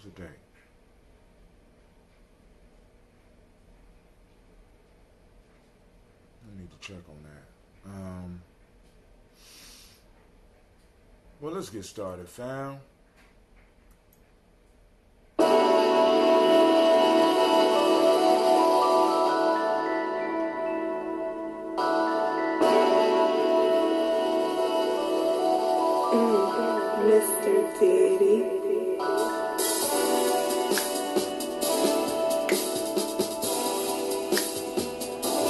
What's the date? I need to check on that. Well, let's get started, fam. Mr. Diddy.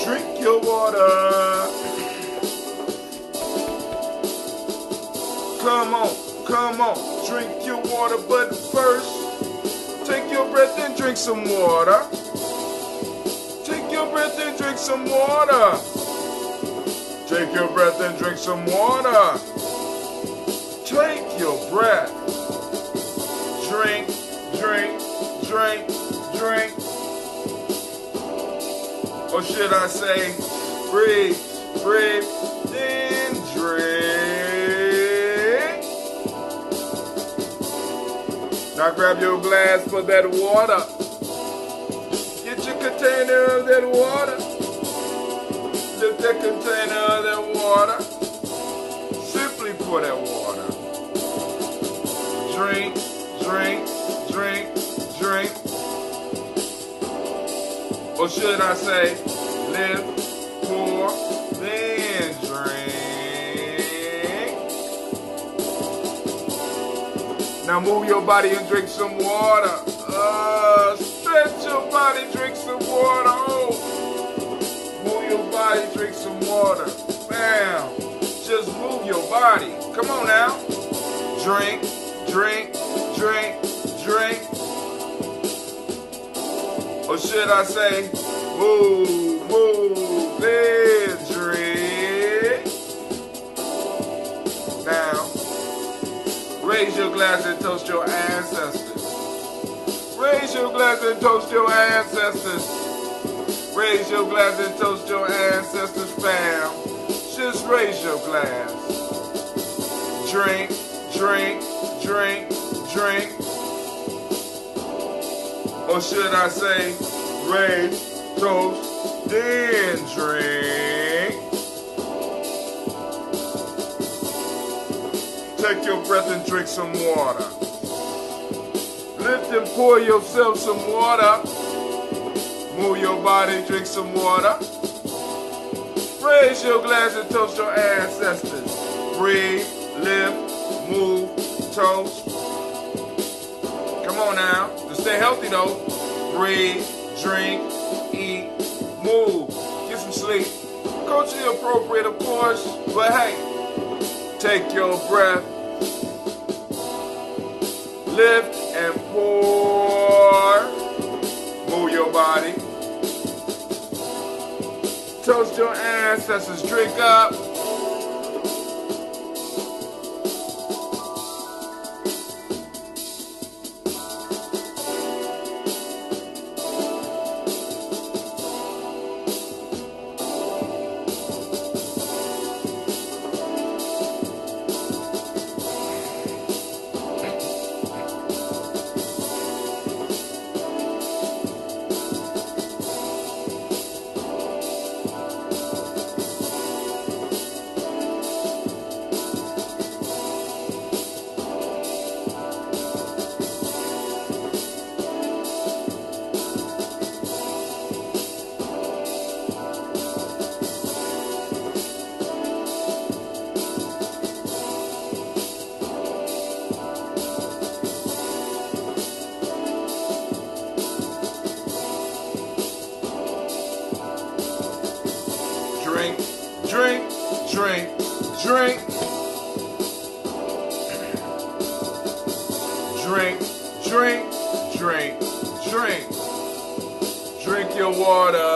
Drink your water. Come on, drink your water, but first, take your breath and drink some water. Take your breath and drink some water. Take your breath and drink some water. Take your breath. Drink, drink, drink, drink. Or should I say, breathe, breathe, then drink. Now grab your glass for that water. Get your container of that water. Lift that container of that water. Simply pour that water. Drink, drink, drink, drink. Or should I say, lift, pour, then drink. Now move your body and drink some water. Stretch your body, drink some water. Oh. Move your body, drink some water. Bam. Just move your body. Come on now. Drink, drink, drink, drink. Or should I say, move, move, then drink. Now, raise your glass and toast your ancestors. Raise your glass and toast your ancestors. Raise your glass and toast your ancestors, fam. Just raise your glass. Drink, drink, drink, drink. Or should I say, raise, toast, then drink. Take your breath and drink some water. Lift and pour yourself some water. Move your body, drink some water. Raise your glass and toast your ancestors. Breathe, lift, move, toast. Come on now. To stay healthy though. Breathe, drink, eat, move. Get some sleep. Culturally appropriate, of course. But hey, take your breath. Lift and pour. Move your body. Toast your ancestors. Drink up. Drink, drink, drink, drink. Drink, drink, drink, drink. Drink your water.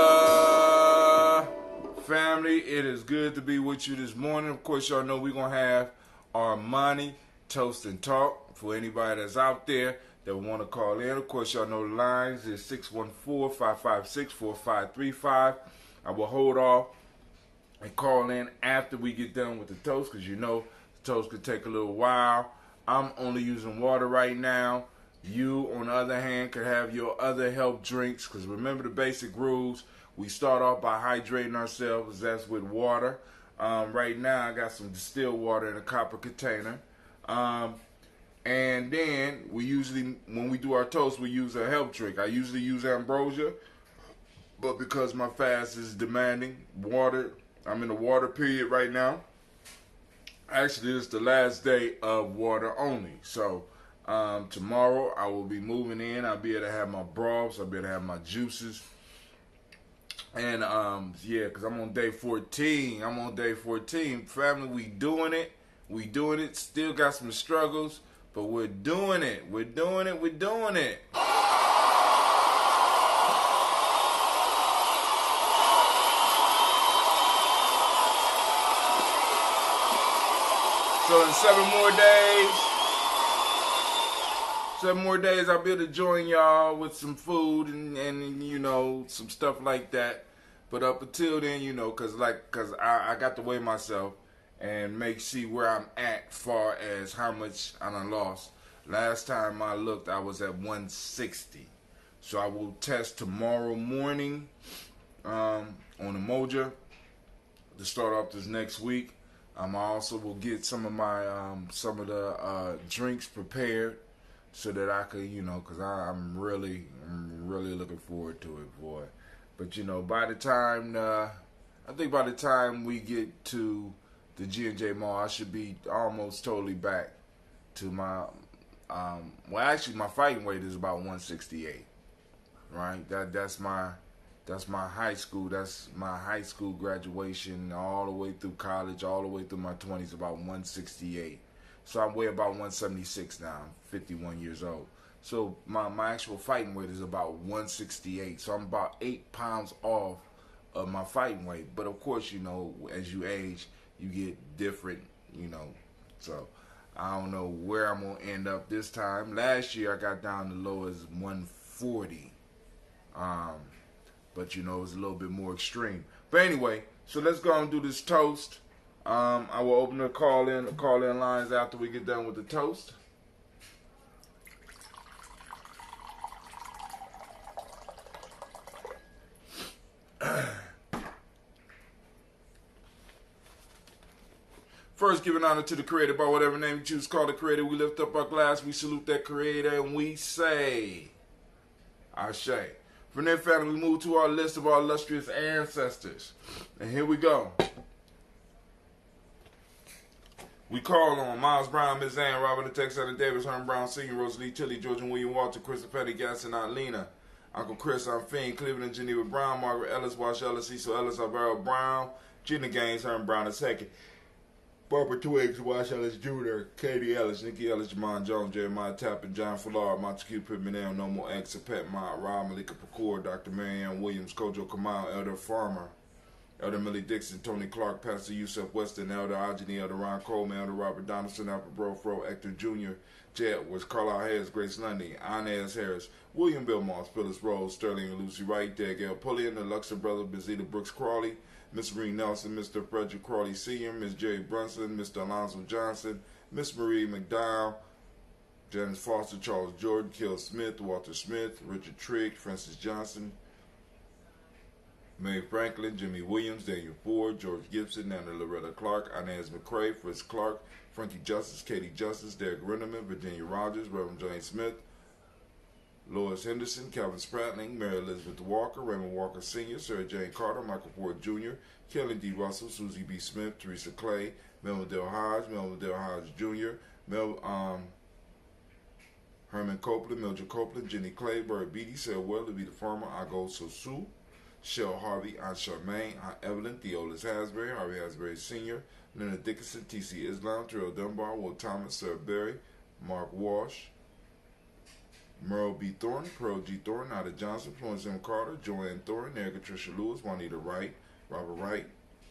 Family, it is good to be with you this morning. Of course, y'all know we're going to have our Imani Toast and Talk for anybody that's out there that want to call in. Of course, y'all know the lines is 614-556-4535. I will hold off and call in after we get done with the toast, because you know the toast could take a little while. I'm only using water right now. You, on the other hand, could have your other health drinks, because remember the basic rules. We start off by hydrating ourselves. That's with water. Right now, I got some distilled water in a copper container. And then we usually, when we do our toast, we use a health drink. I usually use ambrosia, but because my fast is demanding water, I'm in a water period right now. Actually, this is the last day of water only. So tomorrow I will be moving in. I'll be able to have my broths. I'll be able to have my juices. And yeah, because I'm on day 14. I'm on day 14. Family, we doing it. We doing it. Still got some struggles, but we're doing it. We're doing it. We're doing it. So in 7 more days, I'll be able to join y'all with some food and you know, some stuff like that. But up until then, you know, cause I got to weigh myself and see where I'm at far as how much I done lost. Last time I looked, I was at 160. So I will test tomorrow morning on the Moja to start off this next week. I also will get some of my the drinks prepared so that I could, you know, because I'm really looking forward to it, boy. But you know, by the time I think by the time we get to the G&J Mall, I should be almost totally back to my well, actually my fighting weight is about 168, right? That's my high school. That's my high school graduation all the way through college, all the way through my 20s, about 168. So I weigh about 176 now. I'm 51 years old. So my actual fighting weight is about 168. So I'm about 8 pounds off of my fighting weight. But of course, you know, as you age, you get different, you know. So I don't know where I'm going to end up this time. Last year I got down to low as 140. But you know, it's a little bit more extreme. But anyway, so let's go and do this toast. I will open the call in lines after we get done with the toast. First, giving honor to the Creator by whatever name you choose to call the Creator. We lift up our glass, we salute that Creator, and we say, Ashe. From there, family, we move to our list of our illustrious ancestors. And here we go. We call on Miles Brown, Miss Ann, Robert the Texan, Davis, Herman Brown Sr., Rosalie Tilly, George and William Walter, Christopher Petty, Gaston, Aunt Lena, Uncle Chris, Aunt Fiend, Cleveland and Geneva Brown, Margaret Ellis, Wash Ellis, Cecil Ellis, Alvaro Brown, Gina Gaines, Herman Brown II, Barbara Twiggs, Wash Ellis Jr., Katie Ellis, Nikki Ellis, Jamon Jones, Jeremiah Tappan, John Fullard, Montague Pittman, No More X, Pet Mott, Rob Malika Pacour, Dr. Marianne Williams, Kojo Kamal, Elder Farmer, Elder Millie Dixon, Tony Clark, Pastor Yusuf Weston, Elder Ajani, Elder Ron Coleman, Elder Robert Donaldson, Alfred Brofro, Hector Jr., Jay Edwards, Carlisle Harris, Grace Lundy, Inez Harris, William Bill Moss, Phyllis Rose, Sterling and Lucy Wright, Dagale Pulliam, the Luxor Brother, Bezita Brooks Crawley, Miss Marie Nelson, Mr. Frederick Crawley Sr., Miss Jerry Brunson, Mr. Alonzo Johnson, Miss Marie McDowell, Janice Foster, Charles Jordan, Kill Smith, Walter Smith, Richard Trigg, Francis Johnson, Mary Franklin, Jimmy Williams, Daniel Ford, George Gibson, Nana Loretta Clark, Inez McCrae, Fritz Clark, Frankie Justice, Katie Justice, Derek Renderman, Virginia Rogers, Reverend James Smith, Lois Henderson, Calvin Spratling, Mary Elizabeth Walker, Raymond Walker Sr., Sarah Jane Carter, Michael Ford Jr., Kelly D. Russell, Susie B. Smith, Teresa Clay, Melvin Dale Hodge, Jr., Herman Copeland, Mildred Copeland, Jenny Clay, Bird Beatty, Sarah Weather, Be the Farmer, Ago Sosu, Shell Harvey, Aunt Charmaine, Aunt Evelyn, Theolis Hasbury, Harvey Hasbury Sr., Leonard Dickinson, T.C. Islam, Terrell Dunbar, Will Thomas, Sarah Berry, Mark Walsh, Merle B. Thornton, Pearl G. Thornton, Nada Johnson, Florence M. Carter, Joanne Thornton, Erica Tricia Lewis, Juanita Wright, Robert Wright,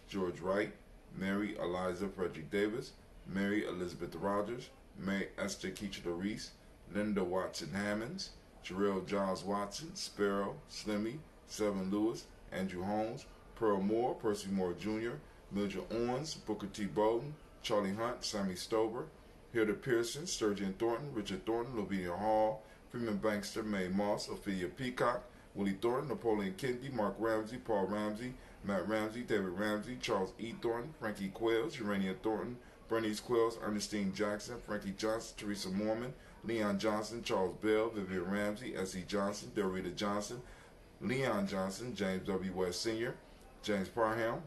George Wright, Mary Eliza Frederick Davis, Mary Elizabeth Rogers, Mary Esther Keachler Reese, Linda Watson Hammonds, Jarrell Giles Watson, Sparrow, Slimmy, Selvin Lewis, Andrew Holmes, Pearl Moore, Percy Moore Jr., Mildred Owens, Booker T. Bowden, Charlie Hunt, Sammy Stover, Hilda Pearson, Sturgeon Thornton, Richard Thornton, Lavinia Hall, Freeman Bankster, Mae Moss, Ophelia Peacock, Willie Thornton, Napoleon Kennedy, Mark Ramsey, Paul Ramsey, Matt Ramsey, David Ramsey, Charles E. Thornton, Frankie Quails, Urania Thornton, Bernice Quails, Ernestine Jackson, Frankie Johnson, Teresa Mormon, Leon Johnson, Charles Bell, Vivian Ramsey, S.E. Johnson, Dorita Johnson, Leon Johnson, James W. West Sr., James Parham,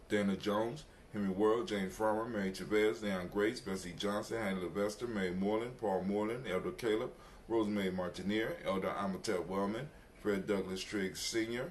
Dana Jones, Henry World, James Farmer, Mary Chavez, Leon Grace, Bessie Johnson, Hattie Levester, Mary Moreland, Paul Moreland, Elder Caleb, Rosemary Martinier, Elder Amatep Wellman, Fred Douglas Triggs Sr.,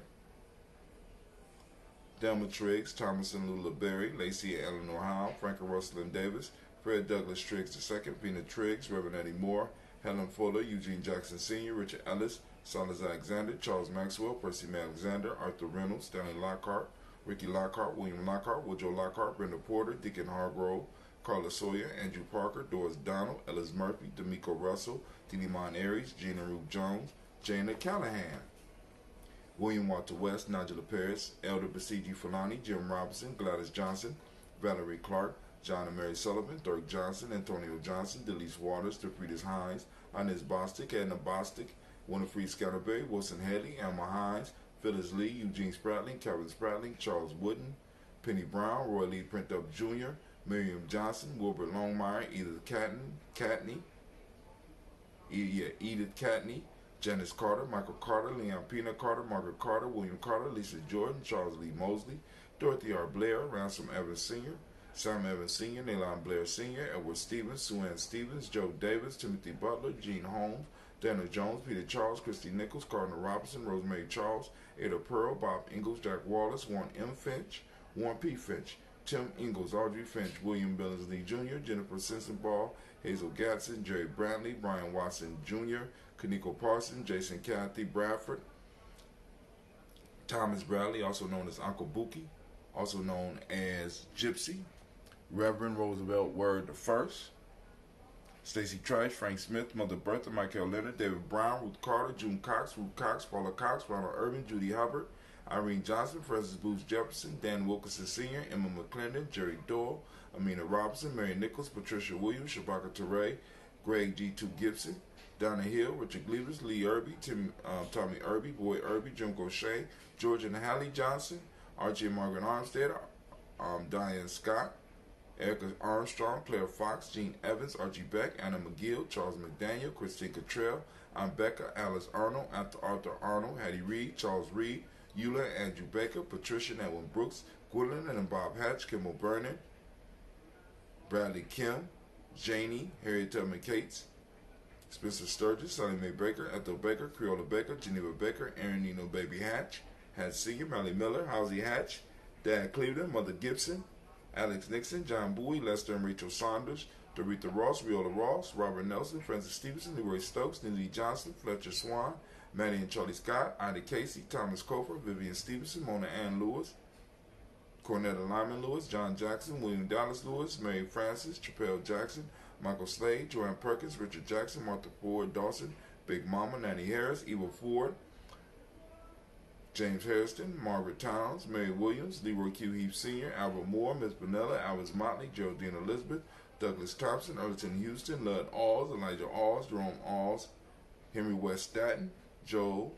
Delma Triggs, Thomas and Lula Berry, Lacey and Eleanor Howe, Frank and Rosalind Davis, Fred Douglas Triggs II, Pina Triggs, Reverend Eddie Moore, Helen Fuller, Eugene Jackson Sr., Richard Ellis, Silas Alexander, Charles Maxwell, Percy May Alexander, Arthur Reynolds, Stanley Lockhart, Ricky Lockhart, William Lockhart, Woodrow Lockhart, Brenda Porter, Deacon Hargrove, Carla Sawyer, Andrew Parker, Doris Donald, Ellis Murphy, D'Amico Russell, Dilimon Aries, Gina Ruth Jones, Jana Callahan, William Walter West, Nigel Paris, Elder Basiji Fulani, Jim Robinson, Gladys Johnson, Valerie Clark, John and Mary Sullivan, Dirk Johnson, Antonio Johnson, Delise Waters, DeFridas Hines, Inez Bostic, Edna Bostic, Winifred Scatterberry, Wilson Headley, Alma Hines, Phyllis Lee, Eugene Spratling, Kevin Spratling, Charles Wooden, Penny Brown, Roy Lee Printup Jr., Miriam Johnson, Wilbert Longmire, Edith Catney, Janice Carter, Michael Carter, Leon Pina Carter, Margaret Carter, William Carter, Lisa Jordan, Charles Lee Mosley, Dorothy R. Blair, Ransom Evans Sr., Sam Evans Sr., Nalon Blair Sr., Edward Stevens, Sue Ann Stevens, Joe Davis, Timothy Butler, Gene Holmes, Daniel Jones, Peter Charles, Christy Nichols, Cardinal Robinson, Rosemary Charles, Ada Pearl, Bob Ingalls, Jack Wallace, Warren M. Finch, Warren P. Finch, Tim Ingalls, Audrey Finch, William Billingsley Jr., Jennifer Sensenball, Hazel Gatson, Jerry Brantley, Brian Watson Jr., Kaniko Parsons, Jason Cathy Bradford, Thomas Bradley, also known as Uncle Buki, also known as Gypsy, Reverend Roosevelt Word I, Stacy Trice, Frank Smith, Mother Bertha, Michael Leonard, David Brown, Ruth Carter, June Cox, Ruth Cox, Paula Cox, Ronald Irvin, Judy Hubbard, Irene Johnson, Francis Booth Jefferson, Dan Wilkinson Sr., Emma McClendon, Jerry Doyle, Amina Robinson, Mary Nichols, Patricia Williams, Shabaka Teray, Greg G2 Gibson, Donna Hill, Richard Gleavers, Lee Irby, Tommy Irby, Boy Irby, Jim Gaucher, George and Hallie Johnson, Archie and Margaret Armstead, Diane Scott, Erica Armstrong, Claire Fox, Gene Evans, Archie Beck, Anna McGill, Charles McDaniel, Christine Cottrell, Becca, Alice Arnold, Arthur Arnold, Hattie Reed, Charles Reed, Eula, Andrew Baker, Patricia and Edwin Brooks, Gwendolyn and Bob Hatch, Kimmel Burnett, Bradley Kim, Janie, Harriet Tubman Cates, Spencer Sturgis, Sally Mae Baker, Ethel Baker, Creola Baker, Geneva Baker, Aaron Nino Baby Hatch, Hatch Sr., Melly Miller, Housie Hatch, Dad Cleveland, Mother Gibson, Alex Nixon, John Bowie, Lester and Rachel Saunders, Doretha Ross, Viola Ross, Robert Nelson, Francis Stevenson, Leroy Stokes, Lindsey Johnson, Fletcher Swan, Maddie and Charlie Scott, Ida Casey, Thomas Cofer, Vivian Stevenson, Mona Ann Lewis, Cornetta Lyman Lewis, John Jackson, William Dallas Lewis, Mary Francis, Chappelle Jackson, Michael Slade, Joanne Perkins, Richard Jackson, Martha Ford Dawson, Big Mama, Nanny Harris, Eva Ford, James Hairston, Margaret Towns, Mary Williams, Leroy Q. Heath Sr., Albert Moore, Miss Benella, Alice Motley, Geraldine Elizabeth, Douglas Thompson, Everton Houston, Lud Alls, Elijah Alls, Jerome Alls, Henry West Staten, Joe,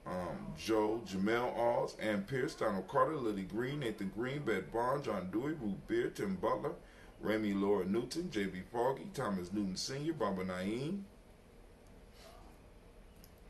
Jamel Alls, Ann Pierce, Donald Carter, Lily Green, Nathan Green, Beth Bond, John Dewey, Ruth Beer, Tim Butler, Remy Laura Newton, J.B. Foggy, Thomas Newton Sr., Baba Naeem,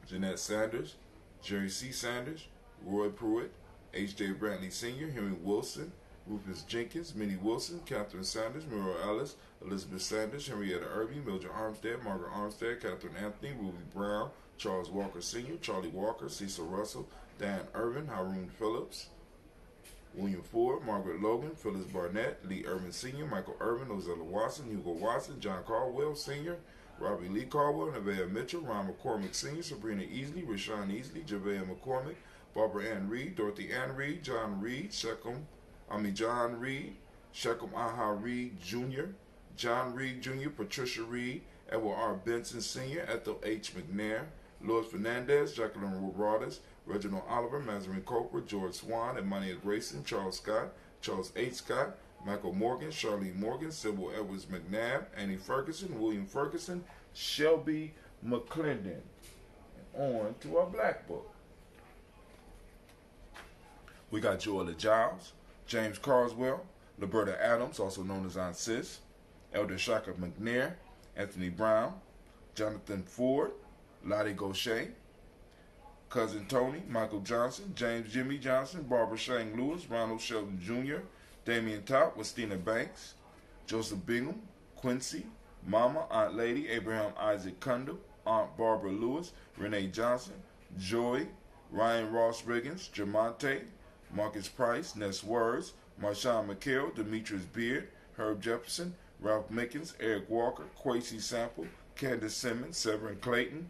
Jeanette Sanders, Jerry C. Sanders, Roy Pruitt, H.J. Brantley Sr., Henry Wilson, Rufus Jenkins, Minnie Wilson, Catherine Sanders, Muriel Ellis, Elizabeth Sanders, Henrietta Irby, Mildred Armstead, Margaret Armstead, Catherine Anthony, Ruby Brown, Charles Walker Sr., Charlie Walker, Cecil Russell, Dan Irvin, Haroon Phillips, William Ford, Margaret Logan, Phyllis Barnett, Lee Irvin Sr., Michael Irvin, Ozella Watson, Hugo Watson, John Caldwell Sr., Robbie Lee Caldwell, Nevaeh Mitchell, Ron McCormick Sr., Sabrina Easley, Rashawn Easley, Javea McCormick, Barbara Ann Reed, Dorothy Ann Reed, John Reed, John Reed, Shechem Aha Reed Jr., John Reed Jr., Patricia Reed, Edward R. Benson Sr., Ethel H. McNair, Lois Fernandez, Jacqueline Rodriguez, Reginald Oliver, Mazarin Cooper, George Swan, Emania Grayson, Charles Scott, Charles H. Scott, Michael Morgan, Charlene Morgan, Sybil Edwards McNabb, Annie Ferguson, William Ferguson, Shelby McClendon. And on to our black book. We got Joella Giles, James Carswell, Liberta Adams, also known as Aunt Sis, Elder Shaka McNair, Anthony Brown, Jonathan Ford, Lottie Gaucher, Cousin Tony, Michael Johnson, James Jimmy Johnson, Barbara Shang Lewis, Ronald Shelton Jr., Damian Top, Westina Banks, Joseph Bingham, Quincy, Mama, Aunt Lady, Abraham Isaac Kundle, Aunt Barbara Lewis, Renee Johnson, Joy, Ryan Ross Riggins, Jamonte, Marcus Price, Ness Words, Marshawn McHale, Demetrius Beard, Herb Jefferson, Ralph Mickens, Eric Walker, Quasi Sample, Candace Simmons, Severin Clayton,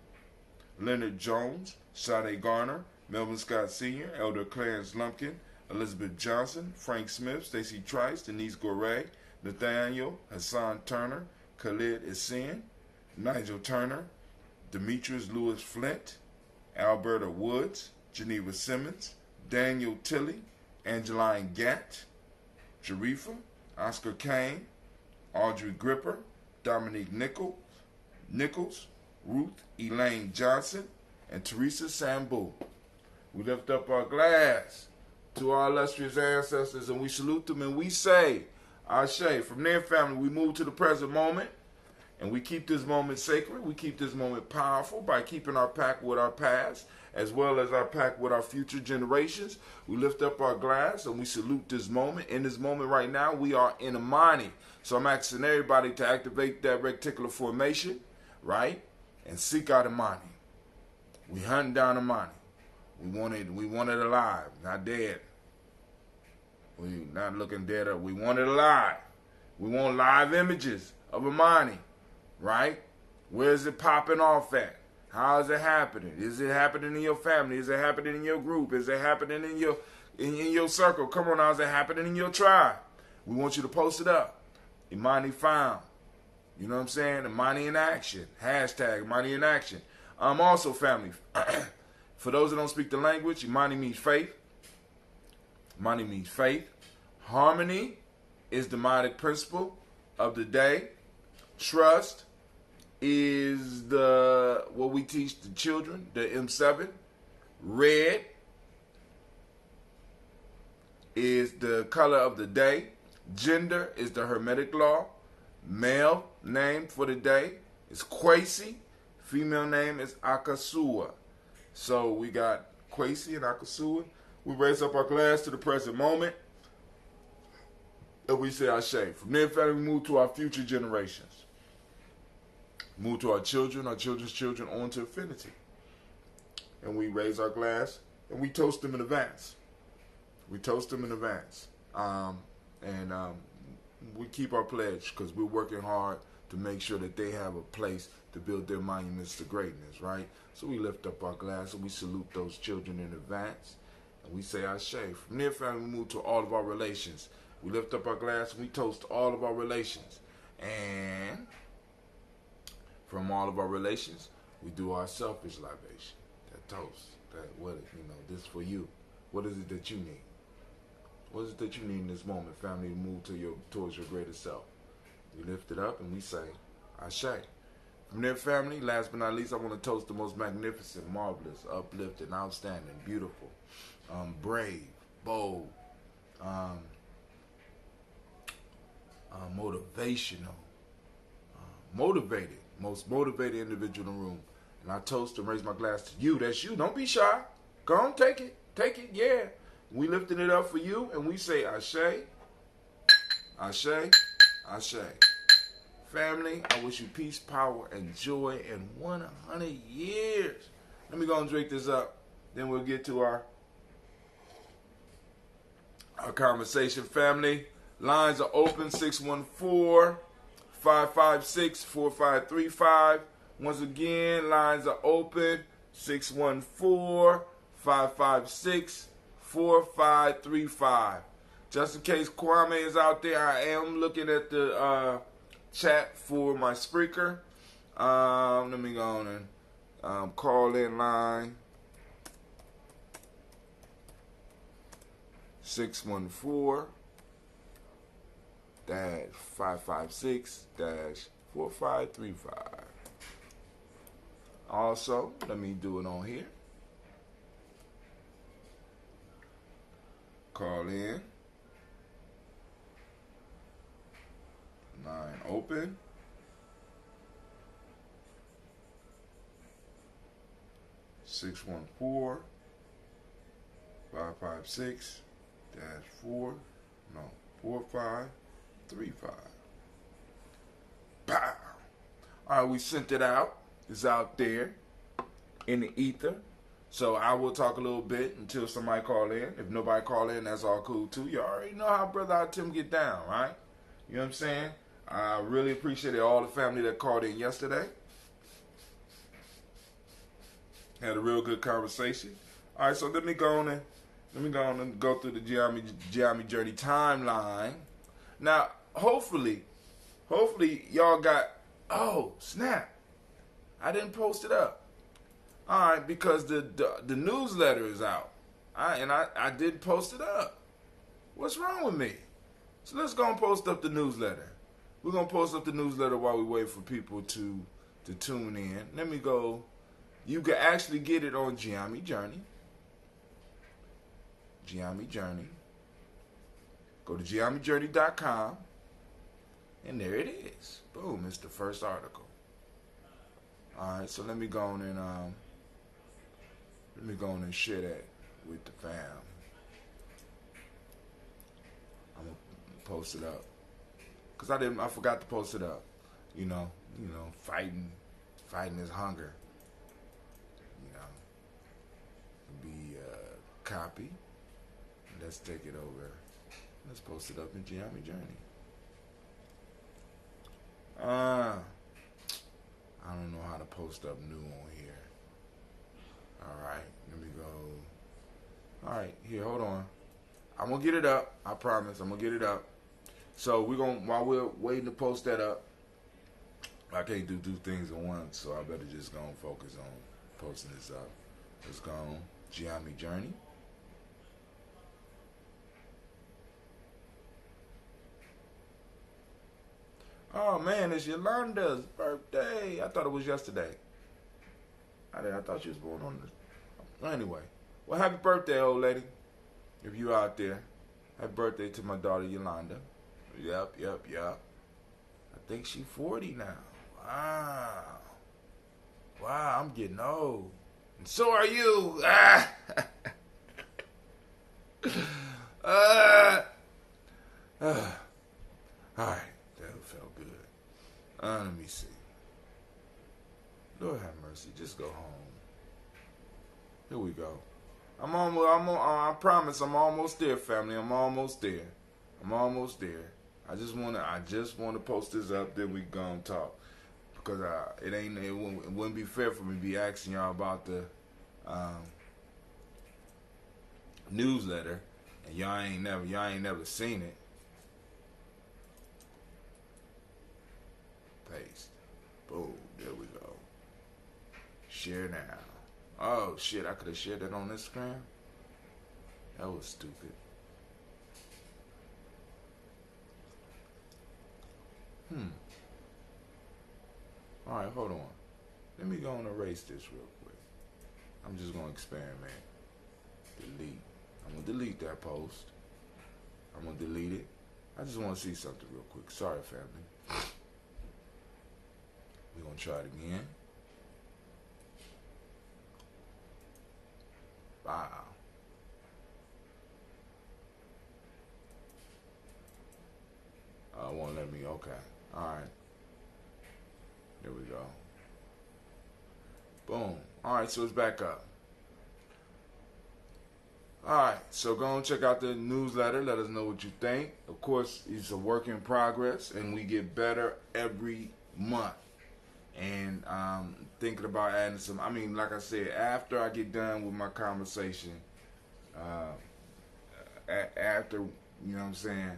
Leonard Jones, Sade Garner, Melvin Scott Sr., Elder Clarence Lumpkin, Elizabeth Johnson, Frank Smith, Stacey Trice, Denise Goray, Nathaniel Hassan Turner, Khalid Essien, Nigel Turner, Demetrius Lewis Flint, Alberta Woods, Geneva Simmons, Daniel Tilley, Angeline Gatt, Jarifa, Oscar Kane, Audrey Gripper, Dominique Nichols, Ruth Elaine Johnson, and Teresa Sambu. We lift up our glass to our illustrious ancestors and we salute them and we say, Ashe. From their family, we move to the present moment and we keep this moment sacred. We keep this moment powerful by keeping our pact with our past as well as our pact with our future generations. We lift up our glass and we salute this moment. In this moment right now, we are in Imani. So I'm asking everybody to activate that reticular formation, right? And seek out Imani. We hunting down Imani. We want it alive, not dead. We not looking dead up. We want it alive. We want live images of Imani, right? Where is it popping off at? How is it happening? Is it happening in your family? Is it happening in your group? Is it happening in your circle? Come on now, is it happening in your tribe? We want you to post it up. Imani found. You know what I'm saying? Imani in action. Hashtag Imani in action. Also, family, for those that don't speak the language, Imani means faith. Imani means faith. Harmony is the modic principle of the day. Trust is what we teach the children, the M7. Red is the color of the day. Gender is the Hermetic law. Male name for the day is Quasi. Female name is Akasua. So we got Quasi and Akasua. We raise up our glass to the present moment. And we say Ashe. From there, family, we move to our future generations. Move to our children's children, on to infinity. And we raise our glass and we toast them in advance. We toast them in advance. We keep our pledge because we're working hard to make sure that they have a place to build their monuments to greatness, right? So we lift up our glass and we salute those children in advance. And we say Ashe. From there, family, we move to all of our relations. We lift up our glass and we toast all of our relations. And from all of our relations, we do our selfish libation. That toast. This for you. What is it that you need? What is it that you need in this moment, family, to move towards your greater self? We lift it up and we say, Ashe. From there, family, last but not least, I want to toast the most magnificent, marvelous, uplifting, outstanding, beautiful, brave, bold, motivational, motivated, most motivated individual in the room. And I toast and raise my glass to you. That's you. Don't be shy. Go on, take it. Take it, yeah. We lifting it up for you, and we say Ashe, Ashe, Ashe. Family, I wish you peace, power, and joy in 100 years. Let me go and drink this up. Then we'll get to our conversation, family. Lines are open, 614-556-4535. Once again, lines are open, 614-556-4535. Just in case Kwame is out there, I am looking at the chat for my Spreaker. Let me go on and call in line 614 556-4535. Also, let me do it on here. Call in. Line open. 614-556-4535. Pow! Alright, we sent it out. It's out there in the ether. So I will talk a little bit until somebody call in. If nobody call in, that's all cool too. You already know how Brother Tim get down, right? You know what I'm saying? I really appreciated all the family that called in yesterday. Had a real good conversation. All right, so let me go on and go through the Gye-Nyame Journey timeline. Now, hopefully y'all got. Oh snap! I didn't post it up. All right, because the newsletter is out. I did post it up. What's wrong with me? So let's go and post up the newsletter. We're gonna post up the newsletter while we wait for people to tune in. Let me go. You can actually get it on Gye-Nyame Journey. Gye-Nyame Journey. Go to GyeNyameJourney.com, and there it is. Boom! It's the first article. All right, so let me go on and share that with the fam. I'm gonna post it up because I forgot to post it up. You know, fighting is hunger. You know, be copy. Let's take it over. Let's post it up in Gye-Nyame Journey. I don't know how to post up new on here. Alright, let me go. Alright, here, hold on. I'm gonna get it up. I promise, I'm gonna get it up. So while we're waiting to post that up, I can't do two things at once, so I better just go and focus on posting this up. Let's go on Gye-Nyame Journey. Oh man, it's Yolanda's birthday. I thought it was yesterday. I thought she was born on this. Anyway, well, happy birthday, old lady. If you out there, happy birthday to my daughter Yolanda. Yep. I think she's 40 now. Wow, I'm getting old. And so are you. All right. That felt good. Let me see. Lord have mercy. Just go home. Here we go. I promise I'm almost there, family. I'm almost there. I just wanna post this up, then we gonna talk. Because it wouldn't be fair for me to be asking y'all about the newsletter and y'all ain't never seen it. Paste. Boom. There we go. Share now. Oh shit, I could have shared that on Instagram. That was stupid. Alright, hold on. Let me go and erase this real quick. I'm just gonna experiment. Delete. I'm gonna delete that post. I'm gonna delete it. I just wanna see something real quick. Sorry, family. We're gonna try it again. Wow. Won't let me. Okay. Alright. There we go. Boom. Alright, so it's back up. Alright, so go and check out the newsletter. Let us know what you think. Of course, it's a work in progress, and we get better every month. And thinking about adding some. I mean, like I said, after I get done with my conversation, after, you know what I'm saying,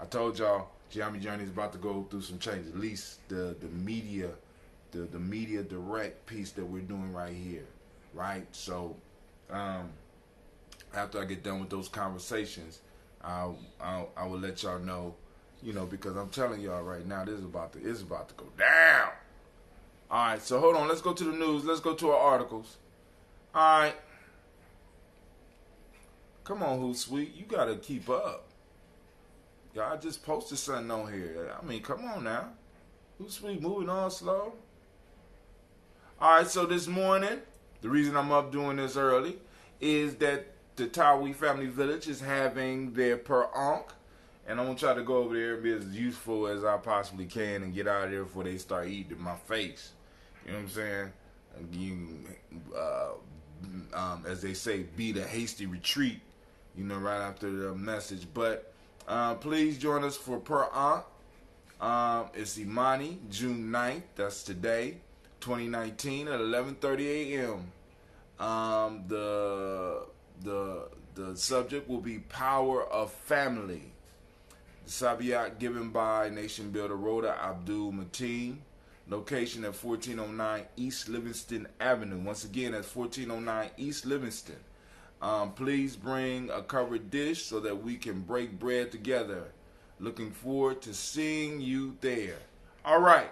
I told y'all Gye-Nyame Journey is about to go through some changes. At least the media, the media direct piece that we're doing right here, right? So after I get done with those conversations, I will let y'all know because I'm telling y'all right now, it's about to go down. All right, so hold on. Let's go to the news. Let's go to our articles. All right. Come on, Hootsuite. You got to keep up. Y'all just posted something on here. I mean, come on now. Hootsuite moving on slow. All right, so this morning, the reason I'm up doing this early is that the Tawi Family Village is having their per onk. And I'm going to try to go over there and be as useful as I possibly can and get out of there before they start eating my face. You know what I'm saying? As they say, beat a hasty retreat, right after the message. But please join us for Per Aunt. It's Imani, June 9th. That's today, 2019 at 11:30 a.m. The subject will be Power of Family. The Sabiat given by Nation Builder Rhoda Abdul Mateen. Location at 1409 East Livingston Avenue. Once again, that's 1409 East Livingston. Please bring a covered dish so that we can break bread together. Looking forward to seeing you there. All right.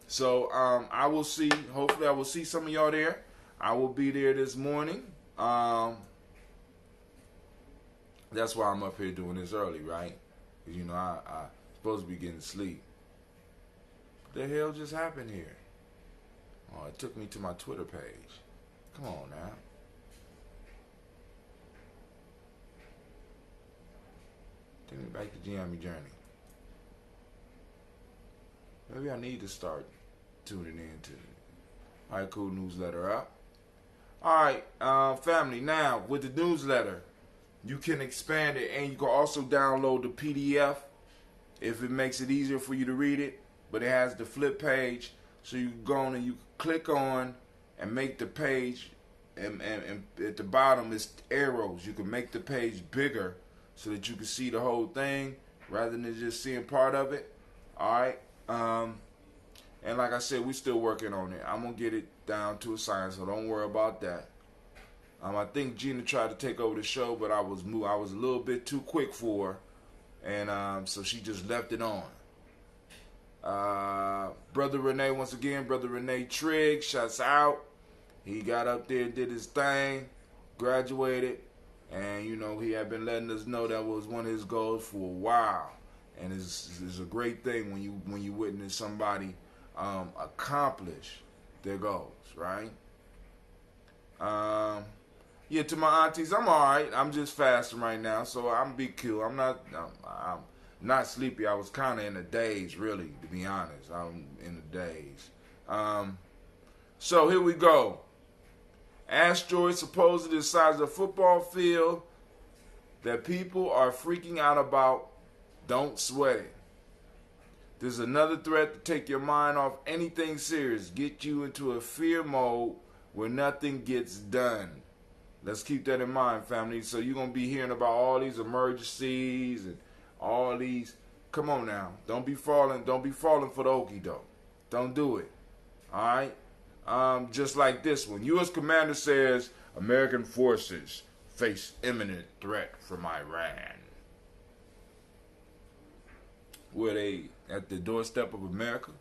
So I will see. Hopefully, I will see some of y'all there. I will be there this morning. That's why I'm up here doing this early, right? Because, I'm supposed to be getting sleep. What the hell just happened here? Oh, it took me to my Twitter page. Come on now. Take me back to Gye-Nyame Journey. Maybe I need to start tuning in to it. All right, cool. Newsletter up. All right, family. Now, with the newsletter, you can expand it, and you can also download the PDF if it makes it easier for you to read it. But it has the flip page, so you can go on and you click on and make the page, and at the bottom is arrows. You can make the page bigger so that you can see the whole thing rather than just seeing part of it. All right. And like I said, we're still working on it. I'm gonna get it down to a science, so don't worry about that. I think Gina tried to take over the show, but I was a little bit too quick for her, and so she just left it on. Brother Renee, once again, Brother Renee Trigg, shouts out. He got up there and did his thing, graduated, and he had been letting us know that was one of his goals for a while. And it's a great thing when you witness somebody accomplish their goals, right? Yeah, to my aunties, I'm all right. I'm just fasting right now, so I'm be cool. I'm not sleepy. I was kind of in the daze, really, to be honest. I'm in the daze. So here we go. Asteroid supposedly the size of a football field that people are freaking out about. Don't sweat it. There's another threat to take your mind off anything serious, get you into a fear mode where nothing gets done. Let's keep that in mind, family. So you're going to be hearing about all these emergencies and all these. Come on now. Don't be falling for the okie doke. Don't do it. All right? Just like this one. U.S. Commander says American forces face imminent threat from Iran. Were they at the doorstep of America?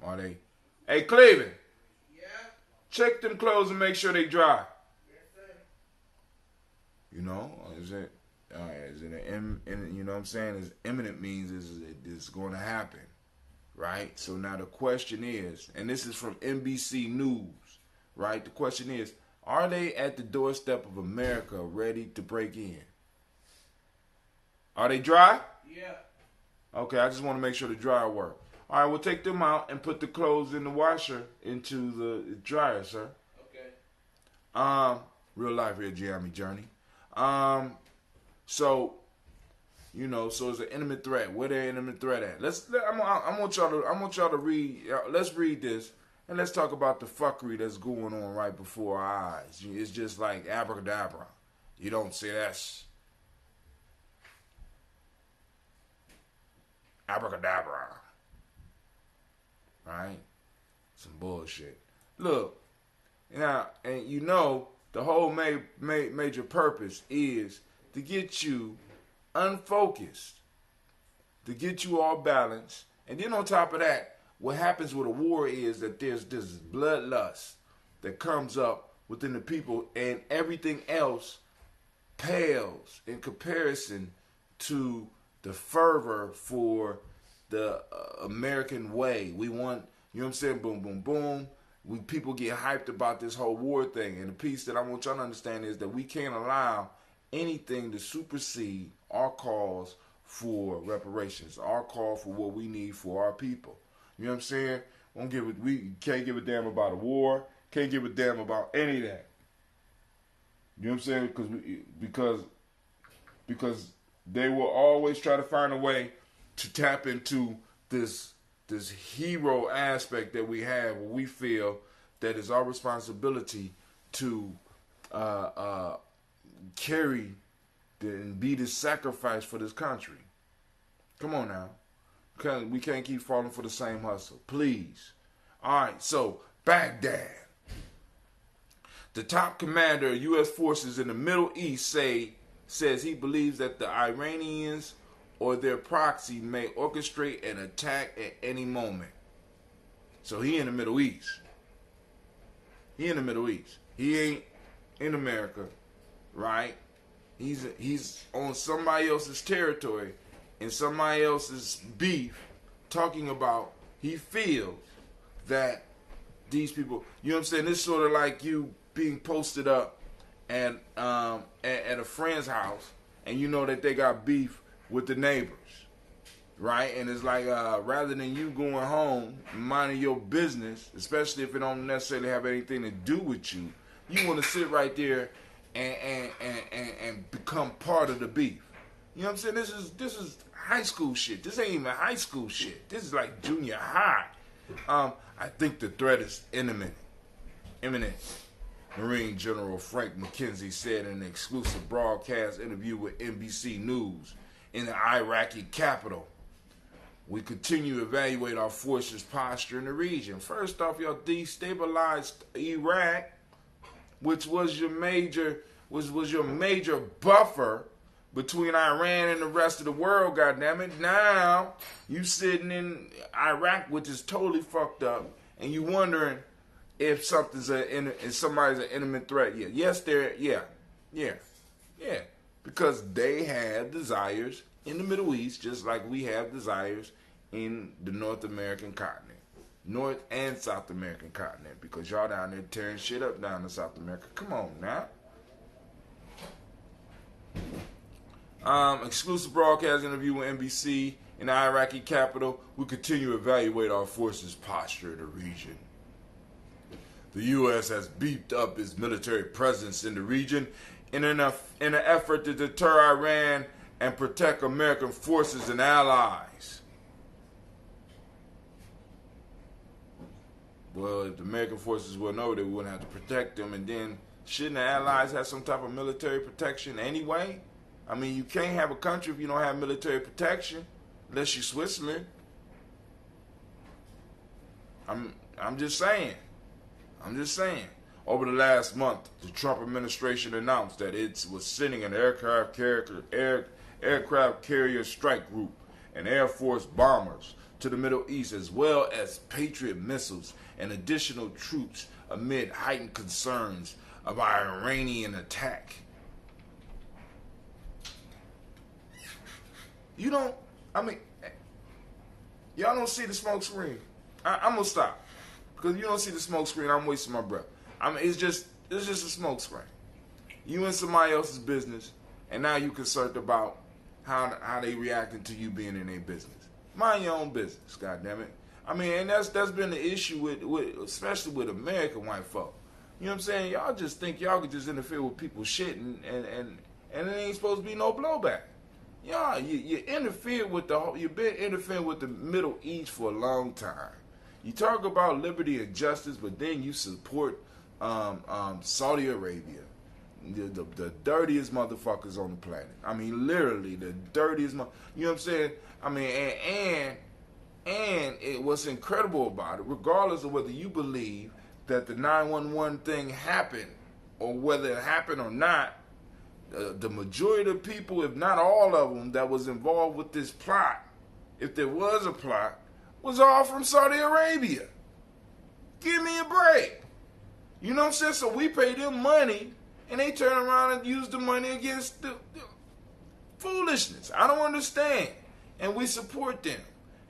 Are they? Hey, Cleveland. Yeah? Check them clothes and make sure they dry. Yes, sir. Is it? Is it you know what I'm saying? Is imminent means it's going to happen, right? So now the question is, and this is from NBC News, right? The question is, are they at the doorstep of America ready to break in? Are they dry? Yeah. Okay, I just want to make sure the dryer work. All right, we'll take them out and put the clothes in the washer into the dryer, sir. Okay. Real life here, Gye-Nyame Journey. So it's an intimate threat. Where the intimate threat at? I want y'all to read. Let's read this and let's talk about the fuckery that's going on right before our eyes. It's just like abracadabra. You don't see this. Abracadabra. Right? Some bullshit. Look, now, and the whole major purpose is to get you unfocused, to get you all balanced. And then on top of that, what happens with a war is that there's this bloodlust that comes up within the people, and everything else pales in comparison to the fervor for the American way. We want, you know what I'm saying, boom, boom, boom. People get hyped about this whole war thing. And the piece that I want y'all to understand is that we can't allow anything to supersede our cause for reparations, our call for what we need for our people. You know what I'm saying? We can't give a damn about a war. Can't give a damn about any of that. You know what I'm saying? Because they will always try to find a way to tap into this hero aspect that we have, where we feel that it's our responsibility to carry and be the sacrifice for this country. Come on now. We can't keep falling for the same hustle. Please. All right, so Baghdad. The top commander of U.S. forces in the Middle East says he believes that the Iranians or their proxy may orchestrate an attack at any moment. So he in the Middle East. He in the Middle East. He ain't in America, right? He's on somebody else's territory and somebody else's beef, talking about he feels that these people, you know what I'm saying? It's sort of like you being posted up at a friend's house, and you know that they got beef with the neighbors, right? And it's like rather than you going home minding your business, especially if it don't necessarily have anything to do with you, you want to sit right there and become part of the beef. You know what I'm saying? This is high school shit. This ain't even high school shit. This is like junior high. I think the threat is imminent. Marine General Frank McKenzie said in an exclusive broadcast interview with NBC News in the Iraqi capital. We continue to evaluate our forces' posture in the region. First off, y'all destabilized Iraq, which was your major buffer between Iran and the rest of the world, goddammit. Now, you sitting in Iraq, which is totally fucked up, and you wondering if somebody's an imminent threat. Yeah. Because they have desires in the Middle East, just like we have desires in the North American continent. North and South American continent, because y'all down there tearing shit up down in South America. Come on now. Exclusive broadcast interview with NBC in the Iraqi capital. We continue to evaluate our forces' posture in the region. The U.S. has beefed up its military presence in the region in an effort to deter Iran and protect American forces and allies. Well, if the American forces were know, they wouldn't have to protect them, and then shouldn't the allies have some type of military protection anyway? I mean, you can't have a country if you don't have military protection, unless you're Switzerland. I'm just saying. Over the last month, the Trump administration announced that it was sending an aircraft carrier strike group and Air Force bombers to the Middle East, as well as Patriot missiles and additional troops amid heightened concerns of an Iranian attack. Y'all don't see the smoke screen. I'm going to stop. Because you don't see the smoke screen, I'm wasting my breath. It's just a smoke screen. You in somebody else's business, and now you concerned about how they reacting to you being in their business. Mind your own business, goddammit. And that's been the issue with especially with American white folk. You know what I'm saying? Y'all just think y'all could just interfere with people's shit and it ain't supposed to be no blowback. Yeah, you interfered with you've been interfering with the Middle East for a long time. You talk about liberty and justice, but then you support Saudi Arabia, the dirtiest motherfuckers on the planet. Literally the dirtiest. You know what I'm saying? And what's incredible about it, regardless of whether you believe that the 911 thing happened or whether it happened or not, the majority of the people, if not all of them, that was involved with this plot, if there was a plot, was all from Saudi Arabia. Give me a break. You know what I'm saying? So we pay them money, and they turn around and use the money against the foolishness. I don't understand. And we support them.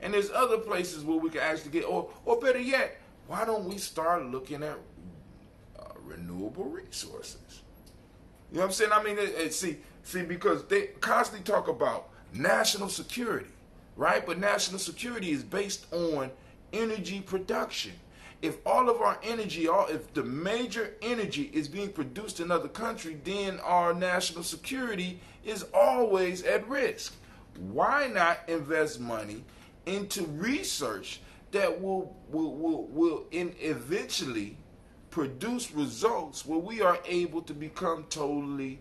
And there's other places where we can actually get, or better yet, why don't we start looking at renewable resources? You know what I'm saying? I mean, see, because they constantly talk about national security, right? But national security is based on energy production. If all of our energy, if the major energy is being produced in another country, then our national security is always at risk. Why not invest money into research that will eventually produce results where we are able to become totally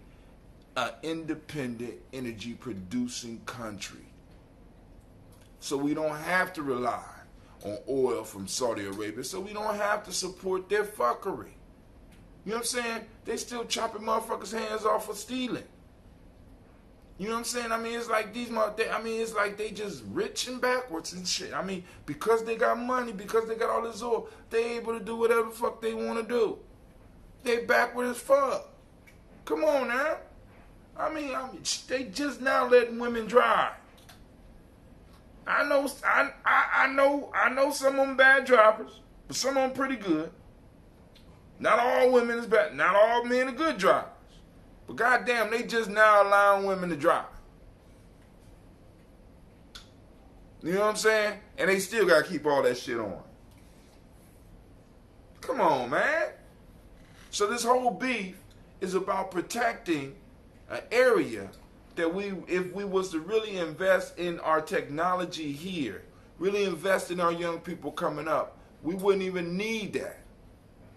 an independent energy producing country? So we don't have to rely on oil from Saudi Arabia, so we don't have to support their fuckery. You know what I'm saying? They still chopping motherfuckers' hands off for stealing. You know what I'm saying? I mean, it's like it's like they just rich and backwards and shit. I mean, because they got money, because they got all this oil, they able to do whatever the fuck they want to do. They backward as fuck. Come on now. I mean, they just now letting women drive. I know some of them bad drivers, but some of them pretty good. Not all women is bad. Not all men are good drivers. But goddamn, they just now allowing women to drive. You know what I'm saying? And they still got to keep all that shit on. Come on, man. So this whole beef is about protecting an area that if we was to really invest in our technology here, really invest in our young people coming up, we wouldn't even need that.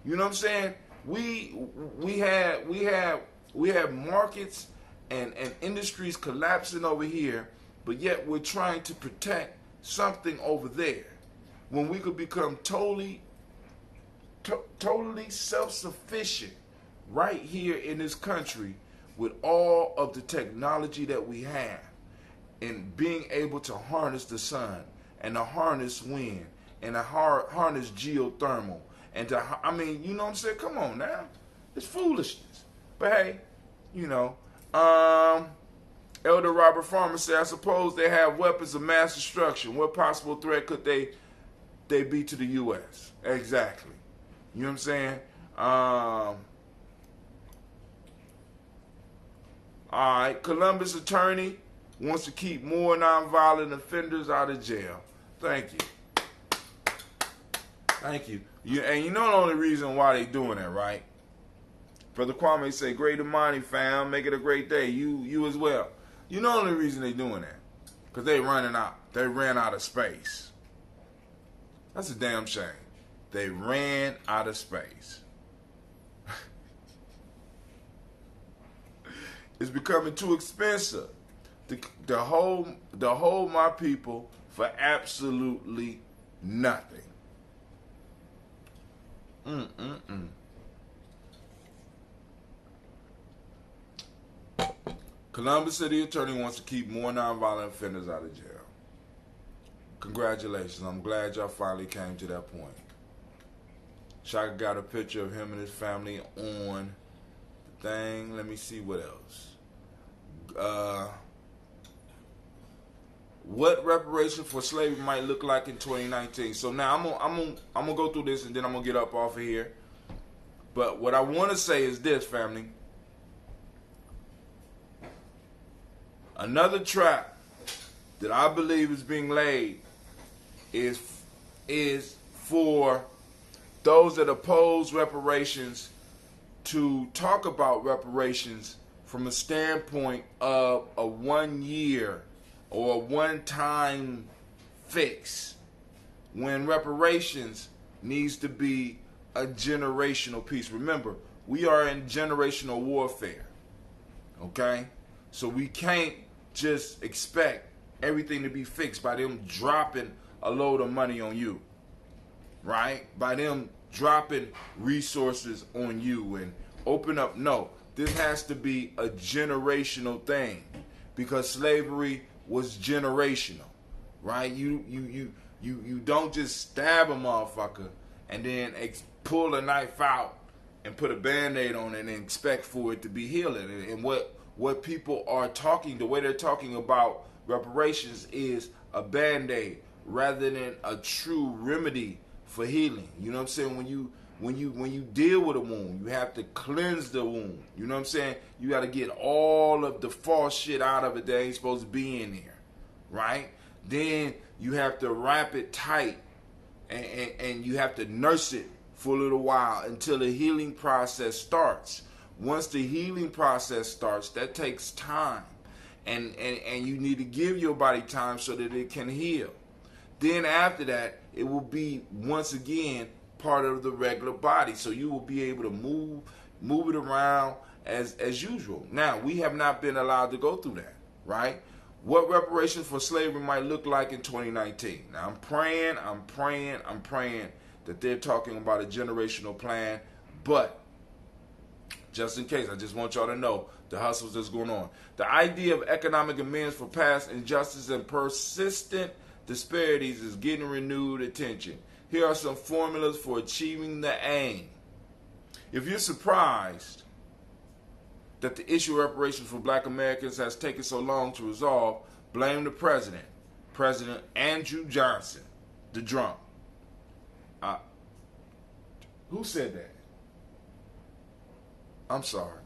You know what I'm saying? We have markets and industries collapsing over here, but yet we're trying to protect something over there when we could become totally self-sufficient right here in this country with all of the technology that we have and being able to harness the sun and to harness wind and to harness geothermal and to, I mean, you know what I'm saying? Come on now. It's foolishness. But hey, you know, Elder Robert Farmer said, I suppose they have weapons of mass destruction. What possible threat could they be to the U.S.? Exactly. You know what I'm saying? All right, Columbus attorney wants to keep more nonviolent offenders out of jail. Thank you. Thank you. And you know the only reason why they doing that, right? Brother Kwame say, great Imani fam, make it a great day. You as well. You know the only reason they doing that. Because they running out. They ran out of space. That's a damn shame. They ran out of space. It's becoming too expensive to hold my people for absolutely nothing. Columbus City Attorney wants to keep more nonviolent offenders out of jail. Congratulations. I'm glad y'all finally came to that point. Shaka got a picture of him and his family on the thing. Let me see what else. What reparation for slavery might look like in 2019. So now I'm gonna go through this and then I'm gonna get up off of here. But what I want to say is this, family. Another trap that I believe is being laid is for those that oppose reparations to talk about reparations from a standpoint of a 1 year or a one-time fix, when reparations needs to be a generational piece. Remember, we are in generational warfare, okay? So we can't just expect everything to be fixed by them dropping a load of money on you, right? By them dropping resources on you and open up. No, this has to be a generational thing, because slavery was generational, right? You don't just stab a motherfucker and then pull a knife out and put a Band-Aid on it and expect for it to be healing. And what people are talking, the way they're talking about reparations is a Band-Aid rather than a true remedy for healing. You know what I'm saying? When you deal with a wound, you have to cleanse the wound. You know what I'm saying? You got to get all of the false shit out of it that ain't supposed to be in there, right? Then you have to wrap it tight, and you have to nurse it for a little while until the healing process starts. Once the healing process starts, that takes time, and you need to give your body time so that it can heal. Then after that, it will be once again part of the regular body, so you will be able to move it around as usual. Now, we have not been allowed to go through that, right? What reparations for slavery might look like in 2019. Now, I'm praying that they're talking about a generational plan, but just in case, I just want y'all to know the hustles that's going on. The idea of economic amends for past injustice and persistent disparities is getting renewed attention. Here are some formulas for achieving the aim. If you're surprised that the issue of reparations for black Americans has taken so long to resolve, blame the president, President Andrew Johnson, the drunk. Who said that? I'm sorry.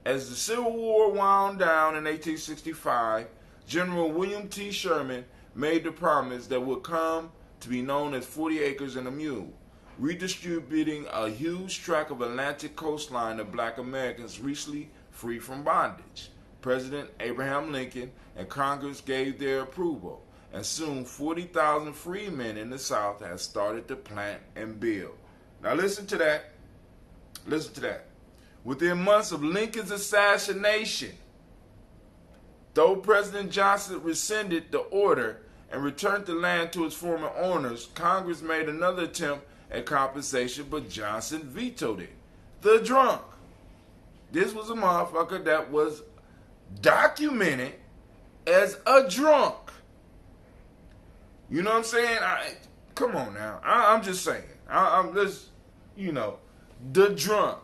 As the Civil War wound down in 1865, General William T. Sherman made the promise that would come to be known as 40 acres and a mule, redistributing a huge tract of Atlantic coastline to black Americans recently free from bondage. President Abraham Lincoln and Congress gave their approval, and soon 40,000 freedmen in the South had started to plant and build. Now listen to that. Listen to that. Within months of Lincoln's assassination, though President Johnson rescinded the order and returned the land to its former owners, Congress made another attempt at compensation, but Johnson vetoed it. The drunk. This was a motherfucker that was documented as a drunk. You know what I'm saying? Come on now. I'm just saying. I'm just, the drunk.